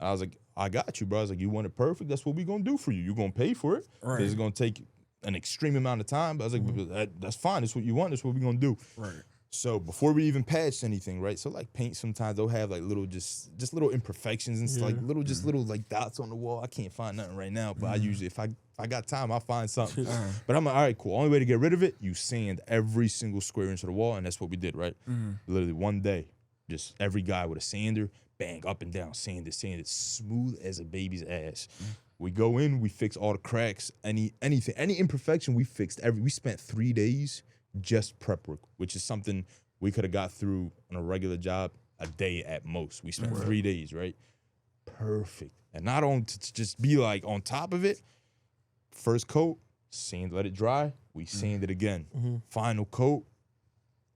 I was like, I got you, bro. I was like, you want it perfect? That's what we going to do for you. You're going to pay for it. Right. It's going to take an extreme amount of time. But I was like, that's fine. That's what you want. That's what we're going to do. Right. So before we even patched anything, right? So like paint sometimes they'll have like little just little imperfections and like little like dots on the wall. I can't find nothing right now, but I usually if I got time, I'll find something. But I'm like, all right, cool. Only way to get rid of it, you sand every single square inch of the wall, and that's what we did, right? Literally one day, just every guy with a sander, bang, up and down, sand it, smooth as a baby's ass. We go in, we fix all the cracks, anything, any imperfection, we fixed we spent 3 days just prep work, which is something we could have got through on a regular job a day at most. We spent 3 days, right? Perfect. And not on to just be like on top of it. First coat, sand, let it dry. We sand it again. Final coat.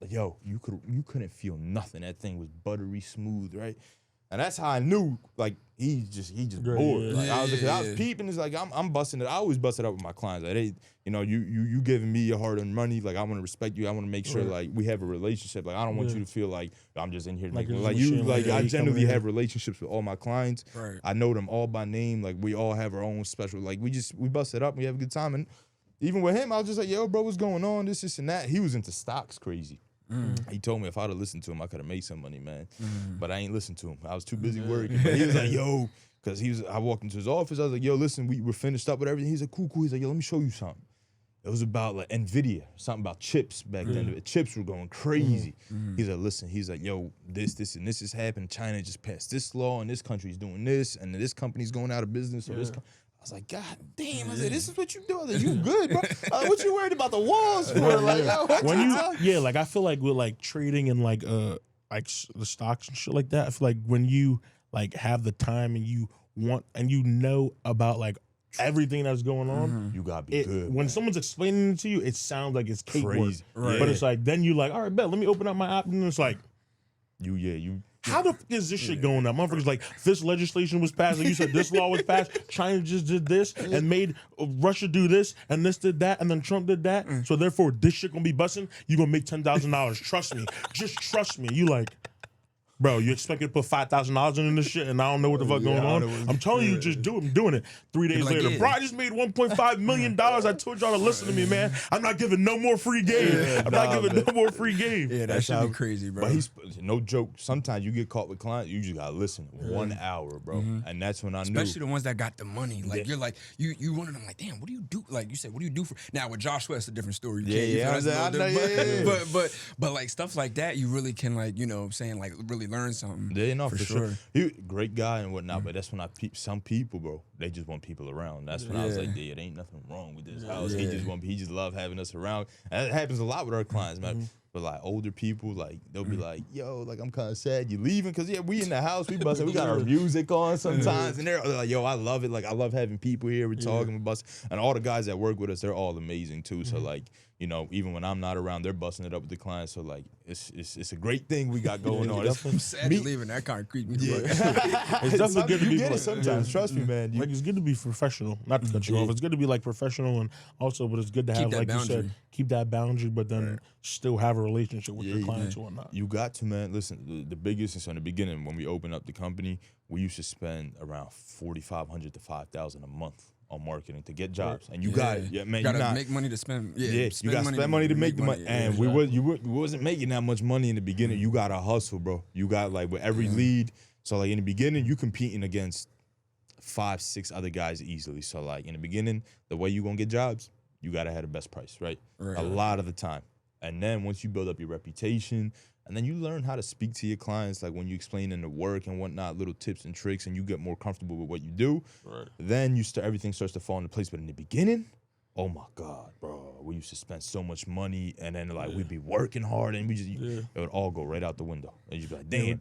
Yo, you couldn't feel nothing. That thing was buttery smooth, right? And that's how I knew, like, he just bored. Like, I was peeping. It's like I'm busting it. I always bust it up with my clients. Like, they, you giving me your hard-earned money. Like, I want to respect you. I want to make sure like we have a relationship. Like, I don't want you to feel like I'm just in here making like you. Like, I generally have relationships with all my clients. Right. I know them all by name. Like, we all have our own special. Like, we bust it up. We have a good time. And even with him, I was just like, yo, bro, what's going on? This and that. He was into stocks crazy. He told me if I'd have listened to him, I could have made some money, man. But I ain't listened to him. I was too busy working. But he was like, yo, because I walked into his office. I was like, yo, listen, we're finished up with everything. He's like, cool. He's like, yo, let me show you something. It was about like NVIDIA, something about chips back then. The chips were going crazy. He's like, listen, he's like, yo, this, and this has happened. China just passed this law, and this country's doing this, and this company's going out of business. So this I was like, God damn! I said, "This is what you do." I was like, "You good, bro? What you worried about the walls for?" Like, yo, like I feel like with like trading and like the stocks and shit like that. I feel like when you like have the time and you want and you know about like everything that's going on, you gotta be good. When someone's explaining it to you, it sounds like it's cake work, but it's like then you like, all right, bet, let me open up my app, and it's like, you. How the fuck is this shit going up? Motherfuckers like, this legislation was passed, like you said, this law was passed, China just did this and made Russia do this, and this did that, and then Trump did that, so therefore this shit gonna be busting, you gonna make $10,000. Trust me. Just trust me. You like, bro, you expect me to put $5,000 in this shit and I don't know what the fuck going on? I'm telling you, just do it. I'm doing it. 3 days later, bro, I just made $1.5 million. I told y'all to listen to me, man. I'm not giving no more free game. I'm not giving no more free game. Yeah, that should be crazy, bro. But he's no joke. Sometimes you get caught with clients, you just gotta listen 1 hour, bro. And that's when I knew. Especially the ones that got the money. Like you're like you one of them like, damn, what do you do? Like you said, what do you do for now with Joshua? It's a different story. But like stuff like that, you really can like saying like really learn something. Yeah, no, for sure. He great guy and whatnot, but that's when I peep some people, bro. they just want people around. That's when I was like, yeah, there ain't nothing wrong with this house. He just love having us around. And that happens a lot with our clients, man. But like older people, like they'll be like, yo, like I'm kind of sad you leaving, cause we in the house, we busting, we got our music on sometimes, and they're like, yo, I love it, like I love having people here, we're talking, we busting, and all the guys that work with us, they're all amazing too. So like, you know, even when I'm not around, they're busting it up with the clients. So like, it's a great thing we got going on. I'm sad you're leaving. That kind of creeped me. It's definitely good to be. You get it sometimes. Trust me, man. Like it's good to be professional. Not to cut you off. It's good to be like professional, and also, but it's good to have, like boundary. You said, keep that boundary, but then still have a relationship with your clients or whatnot. You got to, man. Listen, the biggest is in the beginning when we opened up the company, we used to spend around $4,500 to $5,000 a month on marketing to get jobs, and you got it, man. You gotta make money to spend. You gotta spend money to make the money, and we wasn't making that much money in the beginning. You gotta hustle, bro. You got like with every lead. So like in the beginning, you competing against 5-6 other guys easily. So like in the beginning, the way you gonna get jobs, you gotta have the best price, right? A lot of the time, and then once you build up your reputation. And then you learn how to speak to your clients, like when you explain in the work and whatnot, little tips and tricks, and you get more comfortable with what you do. Then everything starts to fall into place. But in the beginning, oh my God, bro, we used to spend so much money, and then like we'd be working hard, and it would all go right out the window. And you'd be like, damn.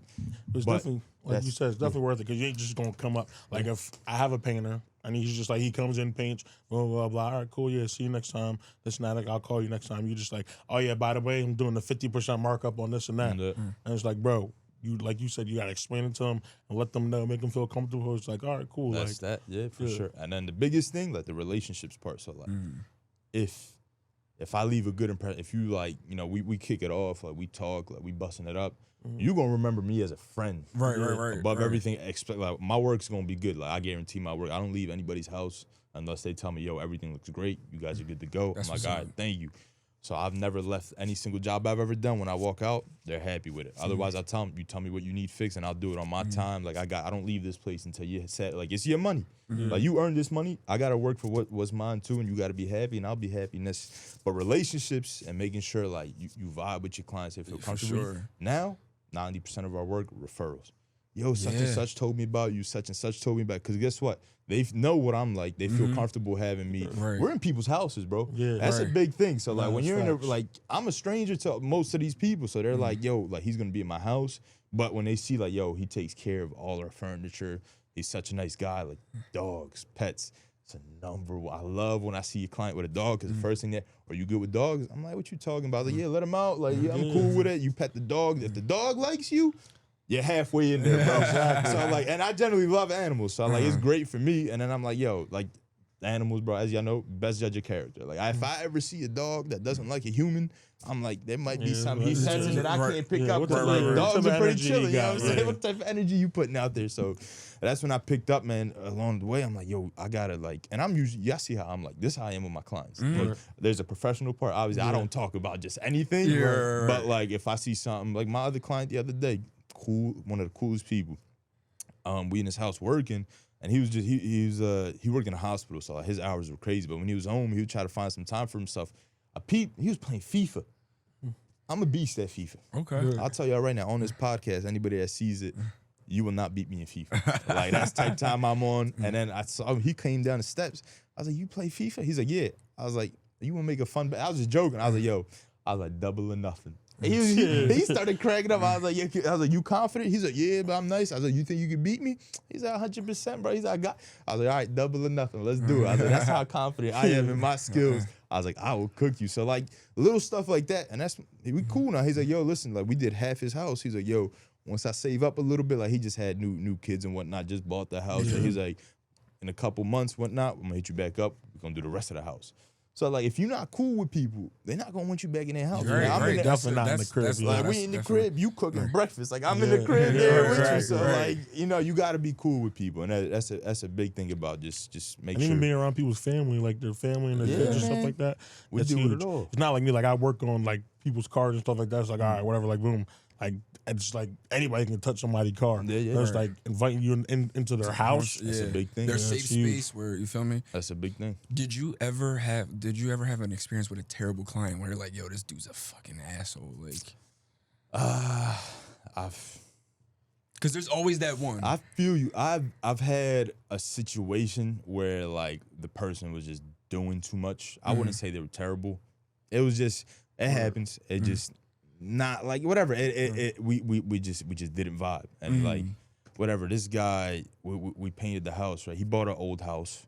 It's definitely, like you said, it's definitely worth it, because you ain't just gonna come up. Like if I have a painter, and he's just like, he comes in, paints, blah, blah, blah. All right, cool, yeah, see you next time. This and that, like, I'll call you next time. You just like, oh yeah, by the way, I'm doing the 50% markup on this and that. And it's like, bro, you like you said, you gotta explain it to them and let them know, make them feel comfortable. It's like, all right, cool. That's like, that, for sure. And then the biggest thing, like the relationships part. So like, if I leave a good impression, if you like, you know, we kick it off, like we talk, like we busting it up, you gonna remember me as a friend, right, above everything. Like my work's gonna be good. Like I guarantee my work. I don't leave anybody's house unless they tell me, yo, everything looks great. You guys are good to go. I'm like, all right, thank you. So I've never left any single job I've ever done. When I walk out, they're happy with it. Otherwise, I tell them, you tell me what you need fixed, and I'll do it on my time. Like I don't leave this place until you said, like it's your money. Like you earned this money. I gotta work for what was mine too, and you gotta be happy, and I'll be happy. But relationships and making sure like you vibe with your clients, they feel comfortable. Sure. Now, 90% of our work referrals. Yo, such and such told me about you. Such and such told me about. Because guess what? They know what I'm like. They feel comfortable having me. We're in people's houses, bro. That's a big thing. So like when you're in like I'm a stranger to most of these people. So they're like, yo, like he's gonna be in my house. But when they see like, yo, he takes care of all our furniture. He's such a nice guy. Like dogs, pets. It's a number one. I love when I see a client with a dog, because the first thing are you good with dogs? I'm like, what you talking about? Like, yeah, let him out. Like, yeah, I'm cool with it. You pet the dog. If the dog likes you, you're halfway in there, bro. So like, and I generally love animals, so like it's great for me. And then I'm like, yo, like animals, bro. As y'all know, best judge of character. Like if I ever see a dog that doesn't like a human, I'm like, there might be something he's sensing that I can't pick up. Because like dogs are pretty chilling. You know what I'm saying? What type of energy you putting out there? So that's when I picked up, man. Along the way, I'm like, yo, I gotta like, and I'm usually, y'all see how I'm like, this is how I am with my clients. Like, there's a professional part. Obviously, I don't talk about just anything. But like, if I see something, like my other client the other day. Cool, one of the coolest people. We in his house working, and he was just he worked in a hospital, so like his hours were crazy. But when he was home, he would try to find some time for himself. He was playing FIFA. I'm a beast at FIFA. Okay, I'll tell y'all right now on this podcast, anybody that sees it, you will not beat me in FIFA. Like that's the type of time I'm on. And then I saw him, he came down the steps. I was like, you play FIFA? He's like, yeah. I was like, you want to make a fun bet? I was just joking. I was like, yo, double or nothing. He started cracking up. I was like, yeah. You confident? He's like, yeah, but I'm nice. I was like, you think you can beat me? He's like, 100%, bro. He's like, I was like, all right, double or nothing. Let's do it. I was like, that's how confident I am in my skills. I was like, I will cook you. So like little stuff like that, and we cool now. He's like, yo, listen, like we did half his house. He's like, yo, once I save up a little bit, like he just had new kids and whatnot, just bought the house. So he's like, in a couple months, whatnot, I'm gonna hit you back up. We're gonna do the rest of the house. So like, if you're not cool with people, they're not gonna want you back in their house. Definitely not in the crib. Like we in the crib, you cooking breakfast. Like I'm in the crib there with you. So like, you know, you got to be cool with people, and that's a big thing about just make sure. Even being around people's family, like their family and their kids and stuff like that. We do it all. It's not like me. Like I work on like people's cars and stuff like that. It's like all right, whatever. Like boom. Like it's like anybody can touch somebody's car. It's like inviting you into their house. That's a big thing. Their safe space where, you feel me? That's a big thing. Did you ever have an experience with a terrible client where you're like, yo, this dude's a fucking asshole? Like, Because there's always that one. I feel you. I've had a situation where like the person was just doing too much. I wouldn't say they were terrible. It was just it happens. It just not like whatever. We just didn't vibe and like whatever. This guy we painted the house right. He bought an old house.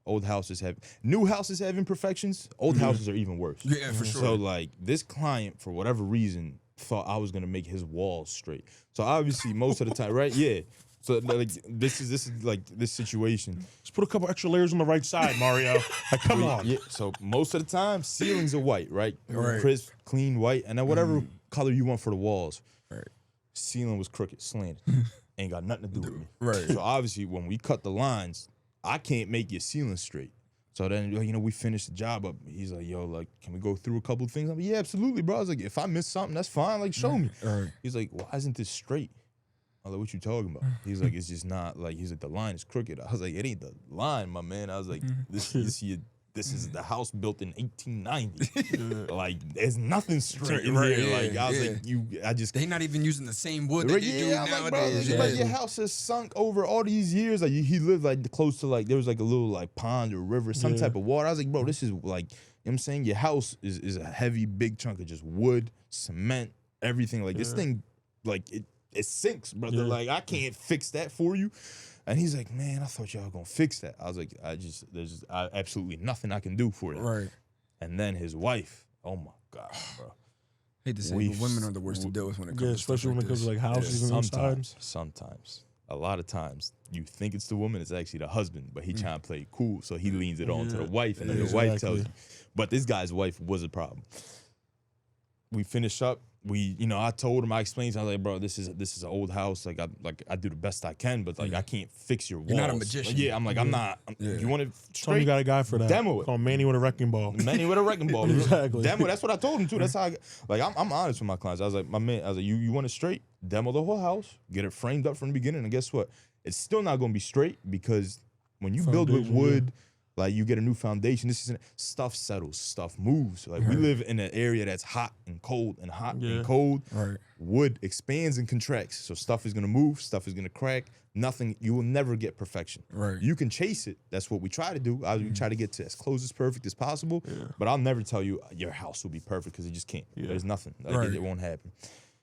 Old houses have new houses have imperfections. Old houses are even worse. Yeah, for sure. So like this client for whatever reason thought I was gonna make his walls straight. So obviously most of the time, right? Yeah. So like this is like this situation. Just put a couple extra layers on the right side, Mario. Like, come on. Yeah. So most of the time, ceilings are white, right? Right. Crisp, clean, white, and then whatever color you want for the walls. Right. Ceiling was crooked, slanted. Ain't got nothing to do with me. Right. So obviously when we cut the lines, I can't make your ceiling straight. So then, you know, we finished the job up. He's like, yo, like, can we go through a couple of things? I'm like, yeah, absolutely, bro. I was like, if I miss something, that's fine. Like, show me. Right. He's like, why isn't this straight? I was like, what you talking about? He's like, it's just not, like, he's like, the line is crooked. I was like, it ain't the line, my man. I was like, this is the house built in 1890. Like, there's nothing straight in Right, here. yeah, Like, I was like, They not even using the same wood that they do I'm like, bro, nowadays. it's like your house has sunk over all these years. Like he lived like close to like there was like a little like pond or river, some type of water. I was like, bro, this is like, you know what I'm saying? Your house is a heavy, big chunk of just wood, cement, everything. Like this thing, like it sinks, brother. Like I can't fix that for you. And he's like, man, I thought y'all were gonna fix that. I was like, there's absolutely nothing I can do for that. Right. And then his wife, oh my God, bro. Hate to say, but women are the worst to deal with when it comes to especially stuff when it comes to like houses and inside. Sometimes. A lot of times, you think it's the woman, it's actually the husband, but he trying to play cool, so he leans it on to the wife, and then the wife tells you. But this guy's wife was a problem. We finish up. I told him, I explained, I was like, bro, this is an old house. Like I do the best I can, but like I can't fix your walls. You're not a magician. Like, I'm like, I'm not. You want it Tell him you straight? got a guy for that. Demo it. Called Manny with a wrecking ball. Manny with a wrecking ball. Exactly. Demo. That's what I told him too. That's how I'm honest with my clients. I was like, my man, I was like, you want it straight? Demo the whole house, get it framed up from the beginning, and guess what? It's still not gonna be straight because when you build with wood, like you get a new foundation. Stuff settles, stuff moves. Like we live in an area that's hot and cold and hot and cold. Right. Wood expands and contracts, so stuff is gonna move, stuff is gonna crack. Nothing. You will never get perfection. Right. You can chase it. That's what we try to do. We try to get to as close as perfect as possible. But I'll never tell you your house will be perfect because it just can't. There's nothing. Like it won't happen.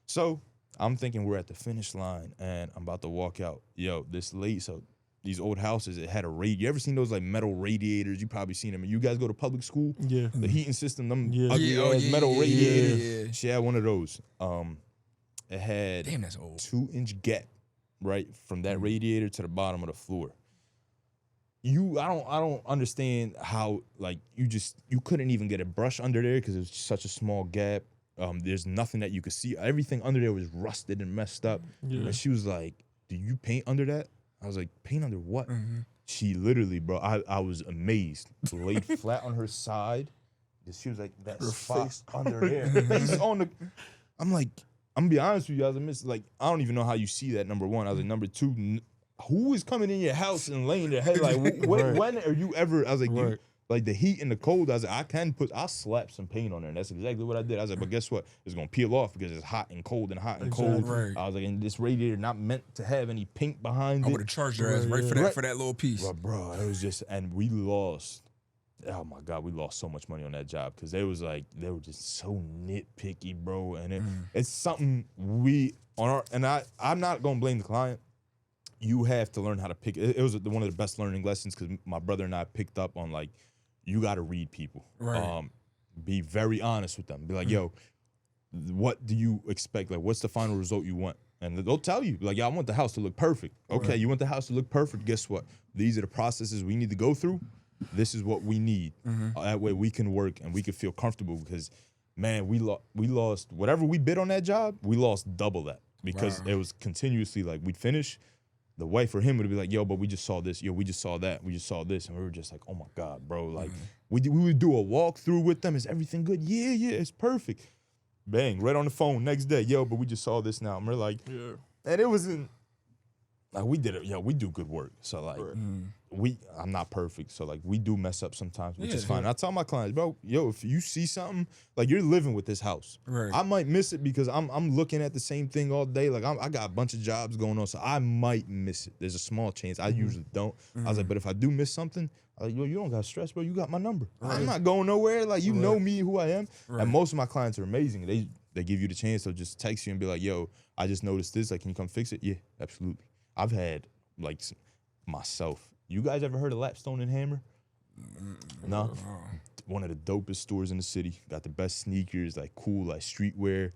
So I'm thinking we're at the finish line and I'm about to walk out. Yo, this late. So these old houses, it had a radiator. You ever seen those like metal radiators? You probably seen them. You guys go to public school? Yeah. The heating system, them Yeah. ugly metal radiators. Yeah. She had one of those. It had Damn, that's old. 2-inch gap, right, from that radiator to the bottom of the floor. I don't understand how like you couldn't even get a brush under there because it was such a small gap. There's nothing that you could see. Everything under there was rusted and messed up. And she was like, "Do you paint under that?" I was like, "Paint under what?" She literally, bro, I was amazed. Laid flat on her side. She was like, "That spot under there." Her face on the. I'm like, I'm gonna be honest with you guys. I don't even know how you see that. Number one, I was like, number two, who is coming in your house and laying their head like? When are you ever? I was like, like the heat and the cold. I was like, I'll slap some paint on there. And that's exactly what I did. I was like, but guess what? It's gonna peel off because it's hot and cold and hot and cold. Right. I was like, and this radiator not meant to have any pink behind I it. would have charged her ass for that little piece. Bro, it was just, and we lost. Oh my God, we lost so much money on that job because they were just so nitpicky, bro. And it's something I'm not gonna blame the client. You have to learn how to pick. It was one of the best learning lessons because my brother and I picked up on like, you got to read people. Right. Be very honest with them. Be like, yo, what do you expect? Like, what's the final result you want? And they'll tell you, like, yeah, I want the house to look perfect. Okay, you want the house to look perfect. Guess what? These are the processes we need to go through. This is what we need. That way we can work and we can feel comfortable because, man, we lost whatever we bid on that job. We lost double that because it was continuously like we'd finish. The wife or him would be like, yo, but we just saw this. Yo, we just saw that. We just saw this. And we were just like, oh my God, bro. Like we would do a walkthrough with them. Is everything good? Yeah, it's perfect. Bang, right on the phone next day. Yo, but we just saw this now. And we're like, and it wasn't, like we did it. Yeah, we do good work. So like I'm not perfect. So like we do mess up sometimes, which is fine. And I tell my clients, bro, yo, if you see something, like you're living with this house. Right. I might miss it because I'm looking at the same thing all day. Like I got a bunch of jobs going on, so I might miss it. There's a small chance. I usually don't. I was like, but if I do miss something, I was like, yo, you don't got stress, bro. You got my number. I'm not going nowhere. Like you know me, who I am. And most of my clients are amazing. They give you the chance to just text you and be like, yo, I just noticed this. Like, can you come fix it? Yeah, absolutely. I've had like myself. You guys ever heard of Lapstone and Hammer? No. One of the dopest stores in the city. Got the best sneakers, like cool, like streetwear.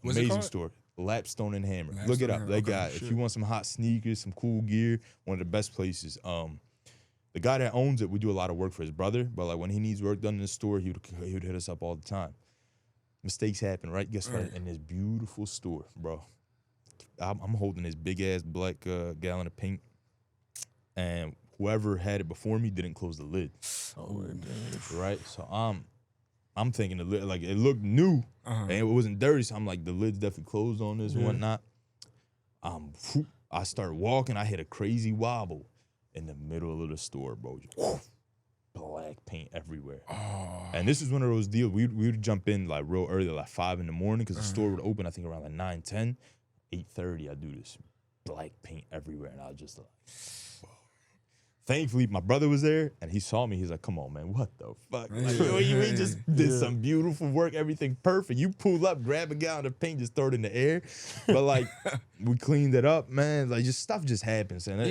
Amazing store. Lapstone and Hammer. Look it up. They got, if you want some hot sneakers, some cool gear, one of the best places. The guy that owns it, we do a lot of work for his brother, but like when he needs work done in the store, he would hit us up all the time. Mistakes happen, right? Guess what? In this beautiful store, bro. I'm holding this big ass black gallon of paint, and whoever had it before me didn't close the lid. Right? So I'm thinking the lid, like it looked new and it wasn't dirty. So I'm like, the lid's definitely closed on this and whatnot. I start walking. I hit a crazy wobble in the middle of the store, bro. Black paint everywhere. And this is one of those deals. We would jump in like real early, like 5 in the morning, because the store would open, I think, around like 9, 10. 8:30, I do this. Black paint everywhere. And I was just like, whoa. Thankfully, my brother was there, and he saw me. He's like, come on, man, what the fuck? Like, yo, you just did some beautiful work, everything perfect. You pull up, grab a gallon of paint, just throw it in the air. But, like, we cleaned it up, man. Like, just stuff just happens. And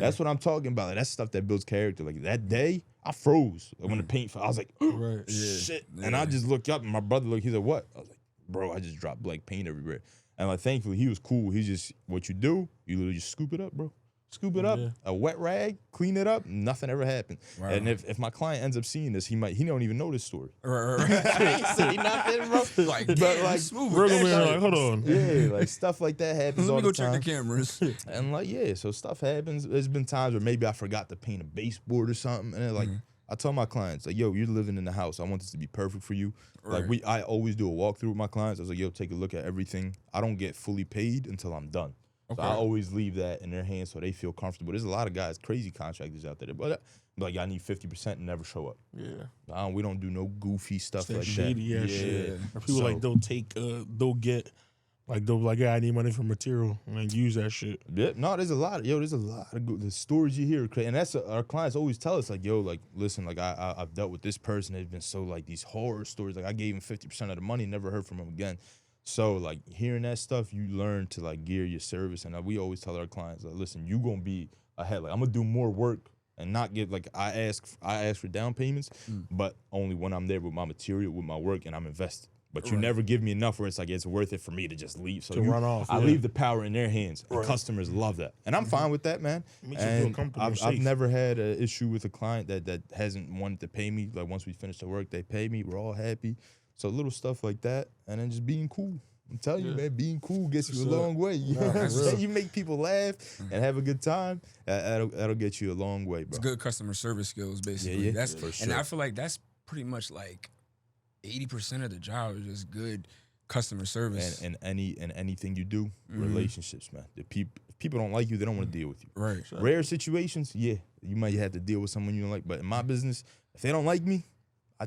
that's what I'm talking about. Like, that's stuff that builds character. Like, that day, I froze. Like, when the paint fell, I was like, oh, shit. And I just looked up, and my brother looked. He's like, what? I was like, bro, I just dropped black paint everywhere. And like, thankfully, he was cool. He's just, what you do, you literally just scoop it up, bro. Scoop it up, a wet rag, clean it up, nothing ever happened. Wow. And if my client ends up seeing this, he don't even know this story. Right. I ain't say nothing, bro. Like, but like, smooth. We're gonna be like, hold on. Yeah, like stuff like that happens all the time. Let me go check the cameras. And like, yeah, so stuff happens. There's been times where maybe I forgot to paint a baseboard or something, and then like, I tell my clients, like, yo, you're living in the house. I want this to be perfect for you. Right. Like, I always do a walkthrough with my clients. I was like, yo, take a look at everything. I don't get fully paid until I'm done. Okay. So I always leave that in their hands so they feel comfortable. There's a lot of guys, crazy contractors out there, but like, I need 50% and never show up. Yeah. We don't do no goofy stuff like shady that. Shit. Or people like, they'll like, yeah, I need money for material and then use that shit. Yeah, no, there's a lot of the stories you hear, and that's our clients always tell us, like, yo, like, listen, like, I've dealt with this person. There's been so like these horror stories. Like, I gave him 50% of the money, never heard from him again. So like, hearing that stuff, you learn to like gear your service. And we always tell our clients, like, listen, you gonna be ahead. Like, I'm gonna do more work and not get, like, I ask for down payments, but only when I'm there with my material, with my work, and I'm invested. But you never give me enough where it's like, it's worth it for me to just leave. So run off. I leave the power in their hands. And customers love that. And I'm fine with that, man. Makes you feel comfortable. I've never had an issue with a client that hasn't wanted to pay me. Like, once we finish the work, they pay me. We're all happy. So little stuff like that. And then just being cool. I'm telling you, man, being cool gets you a long way. You make people laugh and have a good time. That'll get you a long way, bro. It's good customer service skills, basically. Yeah, that's for sure. And I feel like that's pretty much like 80% of the job is just good customer service. And anything you do, relationships, man. If people don't like you, they don't want to deal with you. Right. Rare situations, yeah, you might have to deal with someone you don't like. But in my business, if they don't like me, I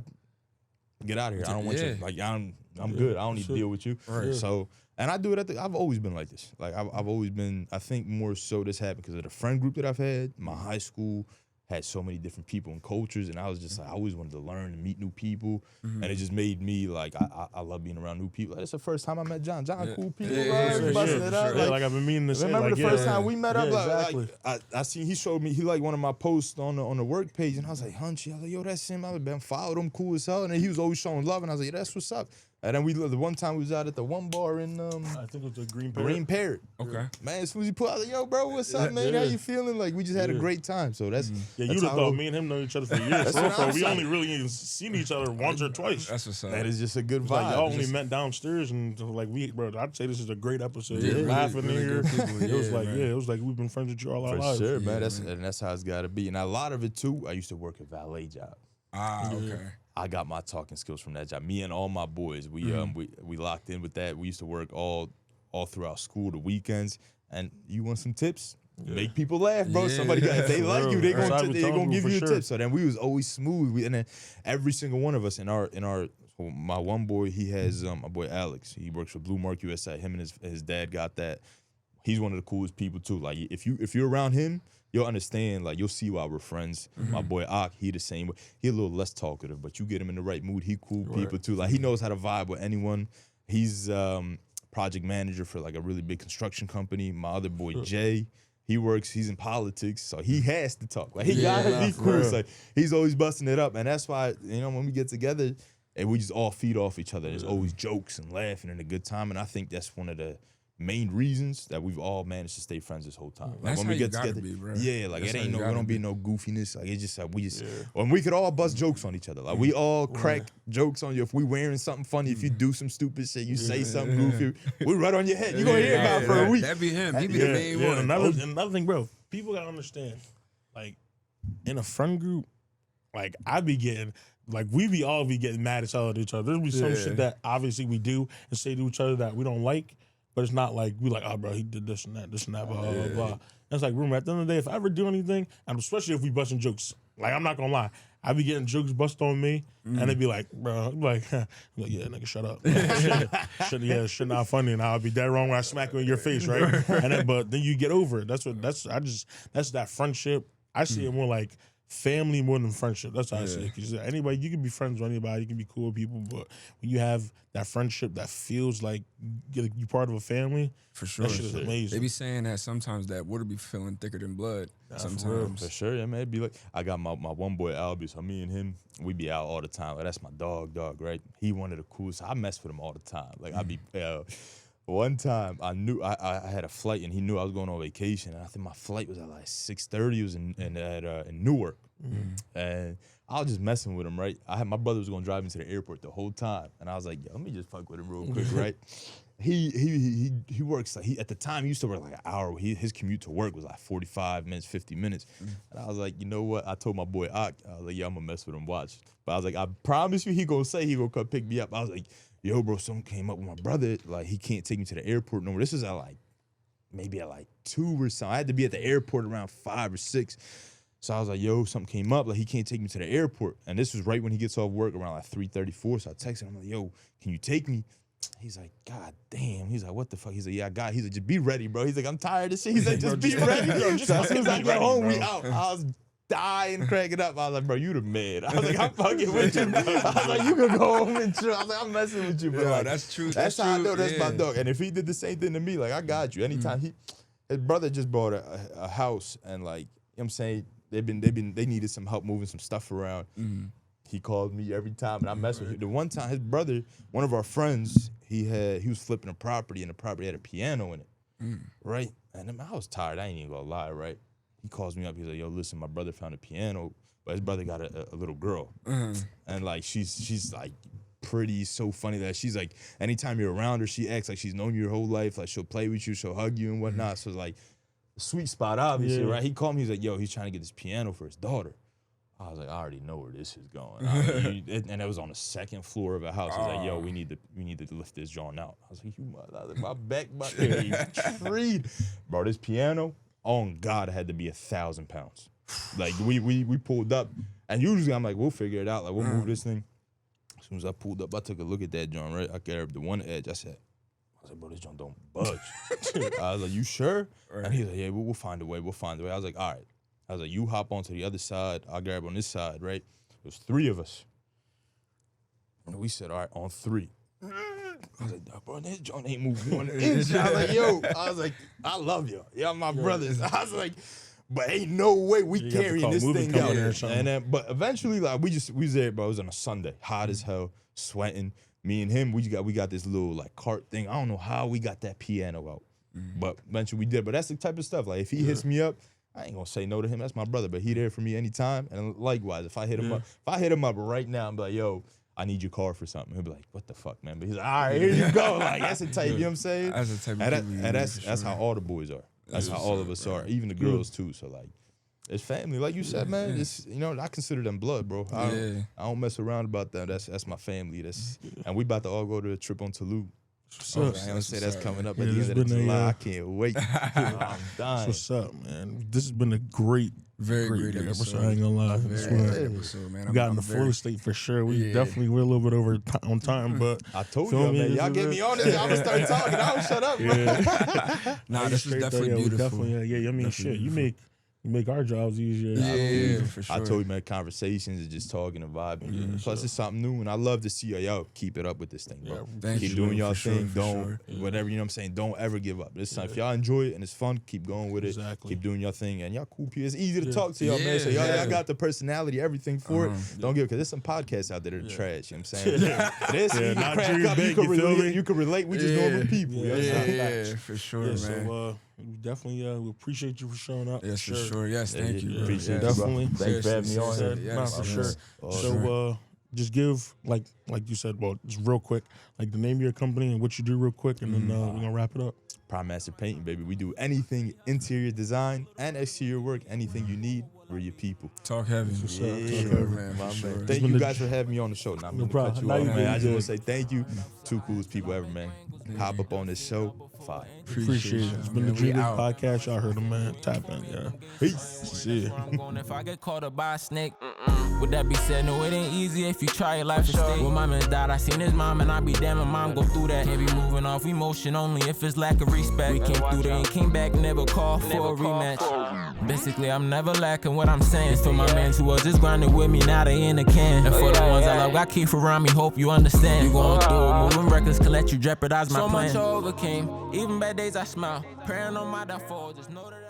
get out of here. I don't want you. Like, I'm good. I don't need to deal with you. Right. So, and I do it I've always been like this. Like, I've always been, I think more so this happened because of the friend group that I've had. My high school had so many different people and cultures, and I was just like, I always wanted to learn and meet new people, and it just made me like, I love being around new people. Like, that's the first time I met John. Cool people, right? Busting it up. Like, I've been meaning to say. Remember the first time we met up? Exactly. Like, I seen he showed me, he liked one of my posts on the work page, and I was like, Hunchy, I was like, yo, that's him. I've been followed him, cool as hell, and then he was always showing love, and I was like, yeah, that's what's up. And then the one time we was out at the one bar in I think it was the Green Parrot. Okay. Man, as soon as he put out, I was like, yo, bro, what's up, man? How you feeling? Like, we just had a great time. So that's you'd have thought me and him know each other for years. We only really even seen each other once or twice. That's what's up. That is just a good vibe. Like, y'all only met downstairs, and like, bro, I'd say this is a great episode. Laughing in here. It was like, it was like we've been friends with you all our lives. For sure, man. That's how it's got to be. And a lot of it too, I used to work a valet job. Okay. I got my talking skills from that job. Me and all my boys, we locked in with that. We used to work all throughout school, the weekends. And you want some tips? make people laugh, bro. Yeah. Somebody got, if they For like real. you, they That's what I gonna be they telling gonna give people you a for tip. sure. So then we was always smooth. And then every single one of us in our my one boy, he has my boy Alex. He works for Blue Mark USA. Him and his dad got that. He's one of the coolest people too. Like if you're around him, you'll understand. Like you'll see why we're friends. My boy Ak, he the same way. He a little less talkative, but you get him in the right mood. He cool people too. Like he knows how to vibe with anyone. He's project manager for like a really big construction company. My other boy Jay, he's in politics, so he has to talk. Like he gotta be cool. So he's always busting it up, and that's why when we get together, and we just all feed off each other. There's always jokes and laughing and a good time, and I think that's one of the main reasons that we've all managed to stay friends this whole time. Like That's when how we you get gotta together, be, bro. like That's it how ain't you we gotta don't be be. no goofiness. Like it's just like we just when we could all bust jokes on each other. Like we all crack jokes on you. If we wearing something funny, if you do some stupid shit, you say something goofy, we right on your head. You gonna hear about it for a week. That'd be him. He be the main one. Another thing, bro. People gotta understand, like in a friend group, like I be getting. Like we all be getting mad at each other. There'll be some shit that obviously we do and say to each other that we don't like, but it's not like we like, oh bro, he did this and that, blah blah blah. And it's like, remember, at the end of the day, if I ever do anything, and especially if we busting jokes, like I'm not gonna lie, I be getting jokes busted on me, and they be like, bro, I'm like, yeah, nigga, shut up. Shit not funny, and I'll be dead wrong when I smack you in your face, right? But then you get over it. That's that friendship. I see it more like family more than friendship. That's how I see it. Because anybody, you can be friends with anybody, you can be cool with people, but when you have that friendship that feels like you're part of a family, For sure. that shit is amazing. They be saying that sometimes that water be feeling thicker than blood. Sometimes. For sure, yeah, man. It'd be like I got my one boy Albie, so me and him, we be out all the time. Like that's my dog, right? He one of the coolest. I mess with him all the time. Like I be one time I knew I had a flight and he knew I was going on vacation, and I think my flight was at like 6:30. It was in Newark, and I was just messing with him, right? My brother was gonna drive me to the airport the whole time, and I was like, yo, let me just fuck with him real quick, right? He works like at the time he used to work like an hour. His commute to work was like 45 minutes, 50 minutes. And I was like, you know what? I told my boy Ak, I was like, yeah, I'm gonna mess with him, watch. But I was like, I promise you he gonna come pick me up. I was like, yo, bro, something came up with my brother. Like he can't take me to the airport no more. This is at like maybe at like 2 or something. I had to be at the airport around 5 or 6. So I was like, yo, something came up. Like he can't take me to the airport. And this was right when he gets off work around like 3:34. So I texted him, I'm like, yo, can you take me? He's like, God damn. He's like, what the fuck? He's like, yeah, I got it. He's like, just be ready, bro. He's like, I'm tired of this shit. He's like, just be ready. So as soon as I get home, we out. I was dying, cracking up. I was like, bro, you the man. I was like, I'm fucking with you. I was like, you can go home and chill. I was like, I'm messing with you, bro. Yeah, like, that's true. That's how I know that's my yeah. dog. And if he did the same thing to me, like, I got you. Anytime his brother just bought a house, and like, you know what I'm saying, they needed some help moving some stuff around. He called me every time, and I messed with him. The one time, his brother, one of our friends, he was flipping a property, and the property had a piano in it, right? And I was tired. I ain't even gonna lie, right? He calls me up. He's like, "Yo, listen, my brother found a piano, but his brother got a little girl, and like she's like pretty, so funny that she's like, anytime you're around her, she acts like she's known you your whole life. Like she'll play with you, she'll hug you and whatnot. So it's like a sweet spot, obviously, right? He called me. He's like, "Yo, he's trying to get this piano for his daughter." I was like, I already know where this is going. And it was on the second floor of a house. He's like, yo, we need to lift this joint out. I was like, my back about to be treed. Bro, this piano, on God, it had to be 1,000 pounds. Like we pulled up, and usually I'm like, we'll figure it out. Like we'll move this thing. As soon as I pulled up, I took a look at that joint, right? I grabbed the one edge. I was like, bro, this joint don't budge. I was like, you sure? Right. And he's like, yeah, we'll find a way. We'll find a way. I was like, all right. I was like, you hop onto the other side, I'll grab on this side, right? It was 3 of us. And we said, all right, on 3. I was like, bro, this joint ain't moving 1 inch. I was like, yo, I love you. Y'all my brothers. I was like, but ain't no way we carrying this thing out. And then, but eventually, like, we was there, bro. It was on a Sunday, hot as hell, sweating. Me and him, we got this little like cart thing. I don't know how we got that piano out, but eventually we did. But that's the type of stuff. Like, if he hits me up, I ain't gonna say no to him. That's my brother, but he there for me anytime. And likewise, if I hit him up right now, I'm like, yo, I need your car for something. He'll be like, what the fuck, man? But he's like, all right, here you go. Like, that's the type, you know what I'm saying? That's the type of and that's how all the boys are. That's how all of us are, even the girls too. So like, it's family, like you said, man. It's, you know, I consider them blood, bro. I don't mess around about them. That's my family. And we about to all go to a trip on Toulouse. So, I don't say that's coming up at Yeah, the this end of been a, July. I can't wait. I'm dying. what's up, man? This has been a great Great episode. I ain't gonna lie. I swear. episode, man. We got in the flow state for sure. We definitely were a little bit over on time, but I told feel y'all, me? man. Y'all get me on this. I'm gonna start talking. I don't shut up. Yeah. Nah, this is Straight definitely though, we beautiful. Definitely, I mean, Definitely shit. beautiful. You make our jobs easier. Yeah, for sure. I told you, man, conversations is just talking and vibing. Plus, it's something new, and I love to see y'all keep it up with this thing, bro. Thank Keep you, doing y'all for sure, thing. for Don't sure. whatever, you know what I'm saying. Don't ever give up. This time, if y'all enjoy it and it's fun, keep going with it. Exactly. Keep doing your thing, and y'all cool people. It's easy to talk to y'all, man. So y'all got the personality, everything for it. Don't give it, because there's some podcasts out there that are trash. You know what I'm saying? This you not crack Drew up, Big, you feel me? you can relate. We just normal people. You know what I'm saying? Yeah, for sure, Yeah, man. so we definitely we appreciate you for showing up. Yes, for sure. Yes, thank you. Yeah, bro. appreciate Yes. you, bro. Definitely. Thank you for having me on here. Yes, Nah, for yes. sure. So just give like you said, well, just real quick, like the name of your company and what you do real quick, and then we're gonna wrap it up. Prime Master Painting, baby. We do anything interior design and exterior work. Anything you need, we're your people. Talk heavy. up. Sure, man. My For sure. man. Thank you guys for having me on the show. Now, No problem. Now you man. good, I just you want good. to say thank you. Two coolest people ever, man. Hop up on this show. Fire. Appreciate it. It's been the man. Drew We Big out. podcast. Y'all heard him, man. Tap in, yeah. Peace. See ya. I'm going if I get caught up by a snake. Would that be said? No, it ain't easy if you try your life to stay. When my man died, I seen his mom, and I be damn, my mom go through that. Can't be moving off emotion only if it's lack of respect. We came through there and came back, never called for a rematch. Basically, I'm never lacking what I'm saying. For my mans who was just grinding with me, now they in the can. And for the ones I love, got keep around me, hope you understand. You going through it, moving records can let you jeopardize my plan. So much I overcame, even bad days I smile. Praying on my downfall, just know that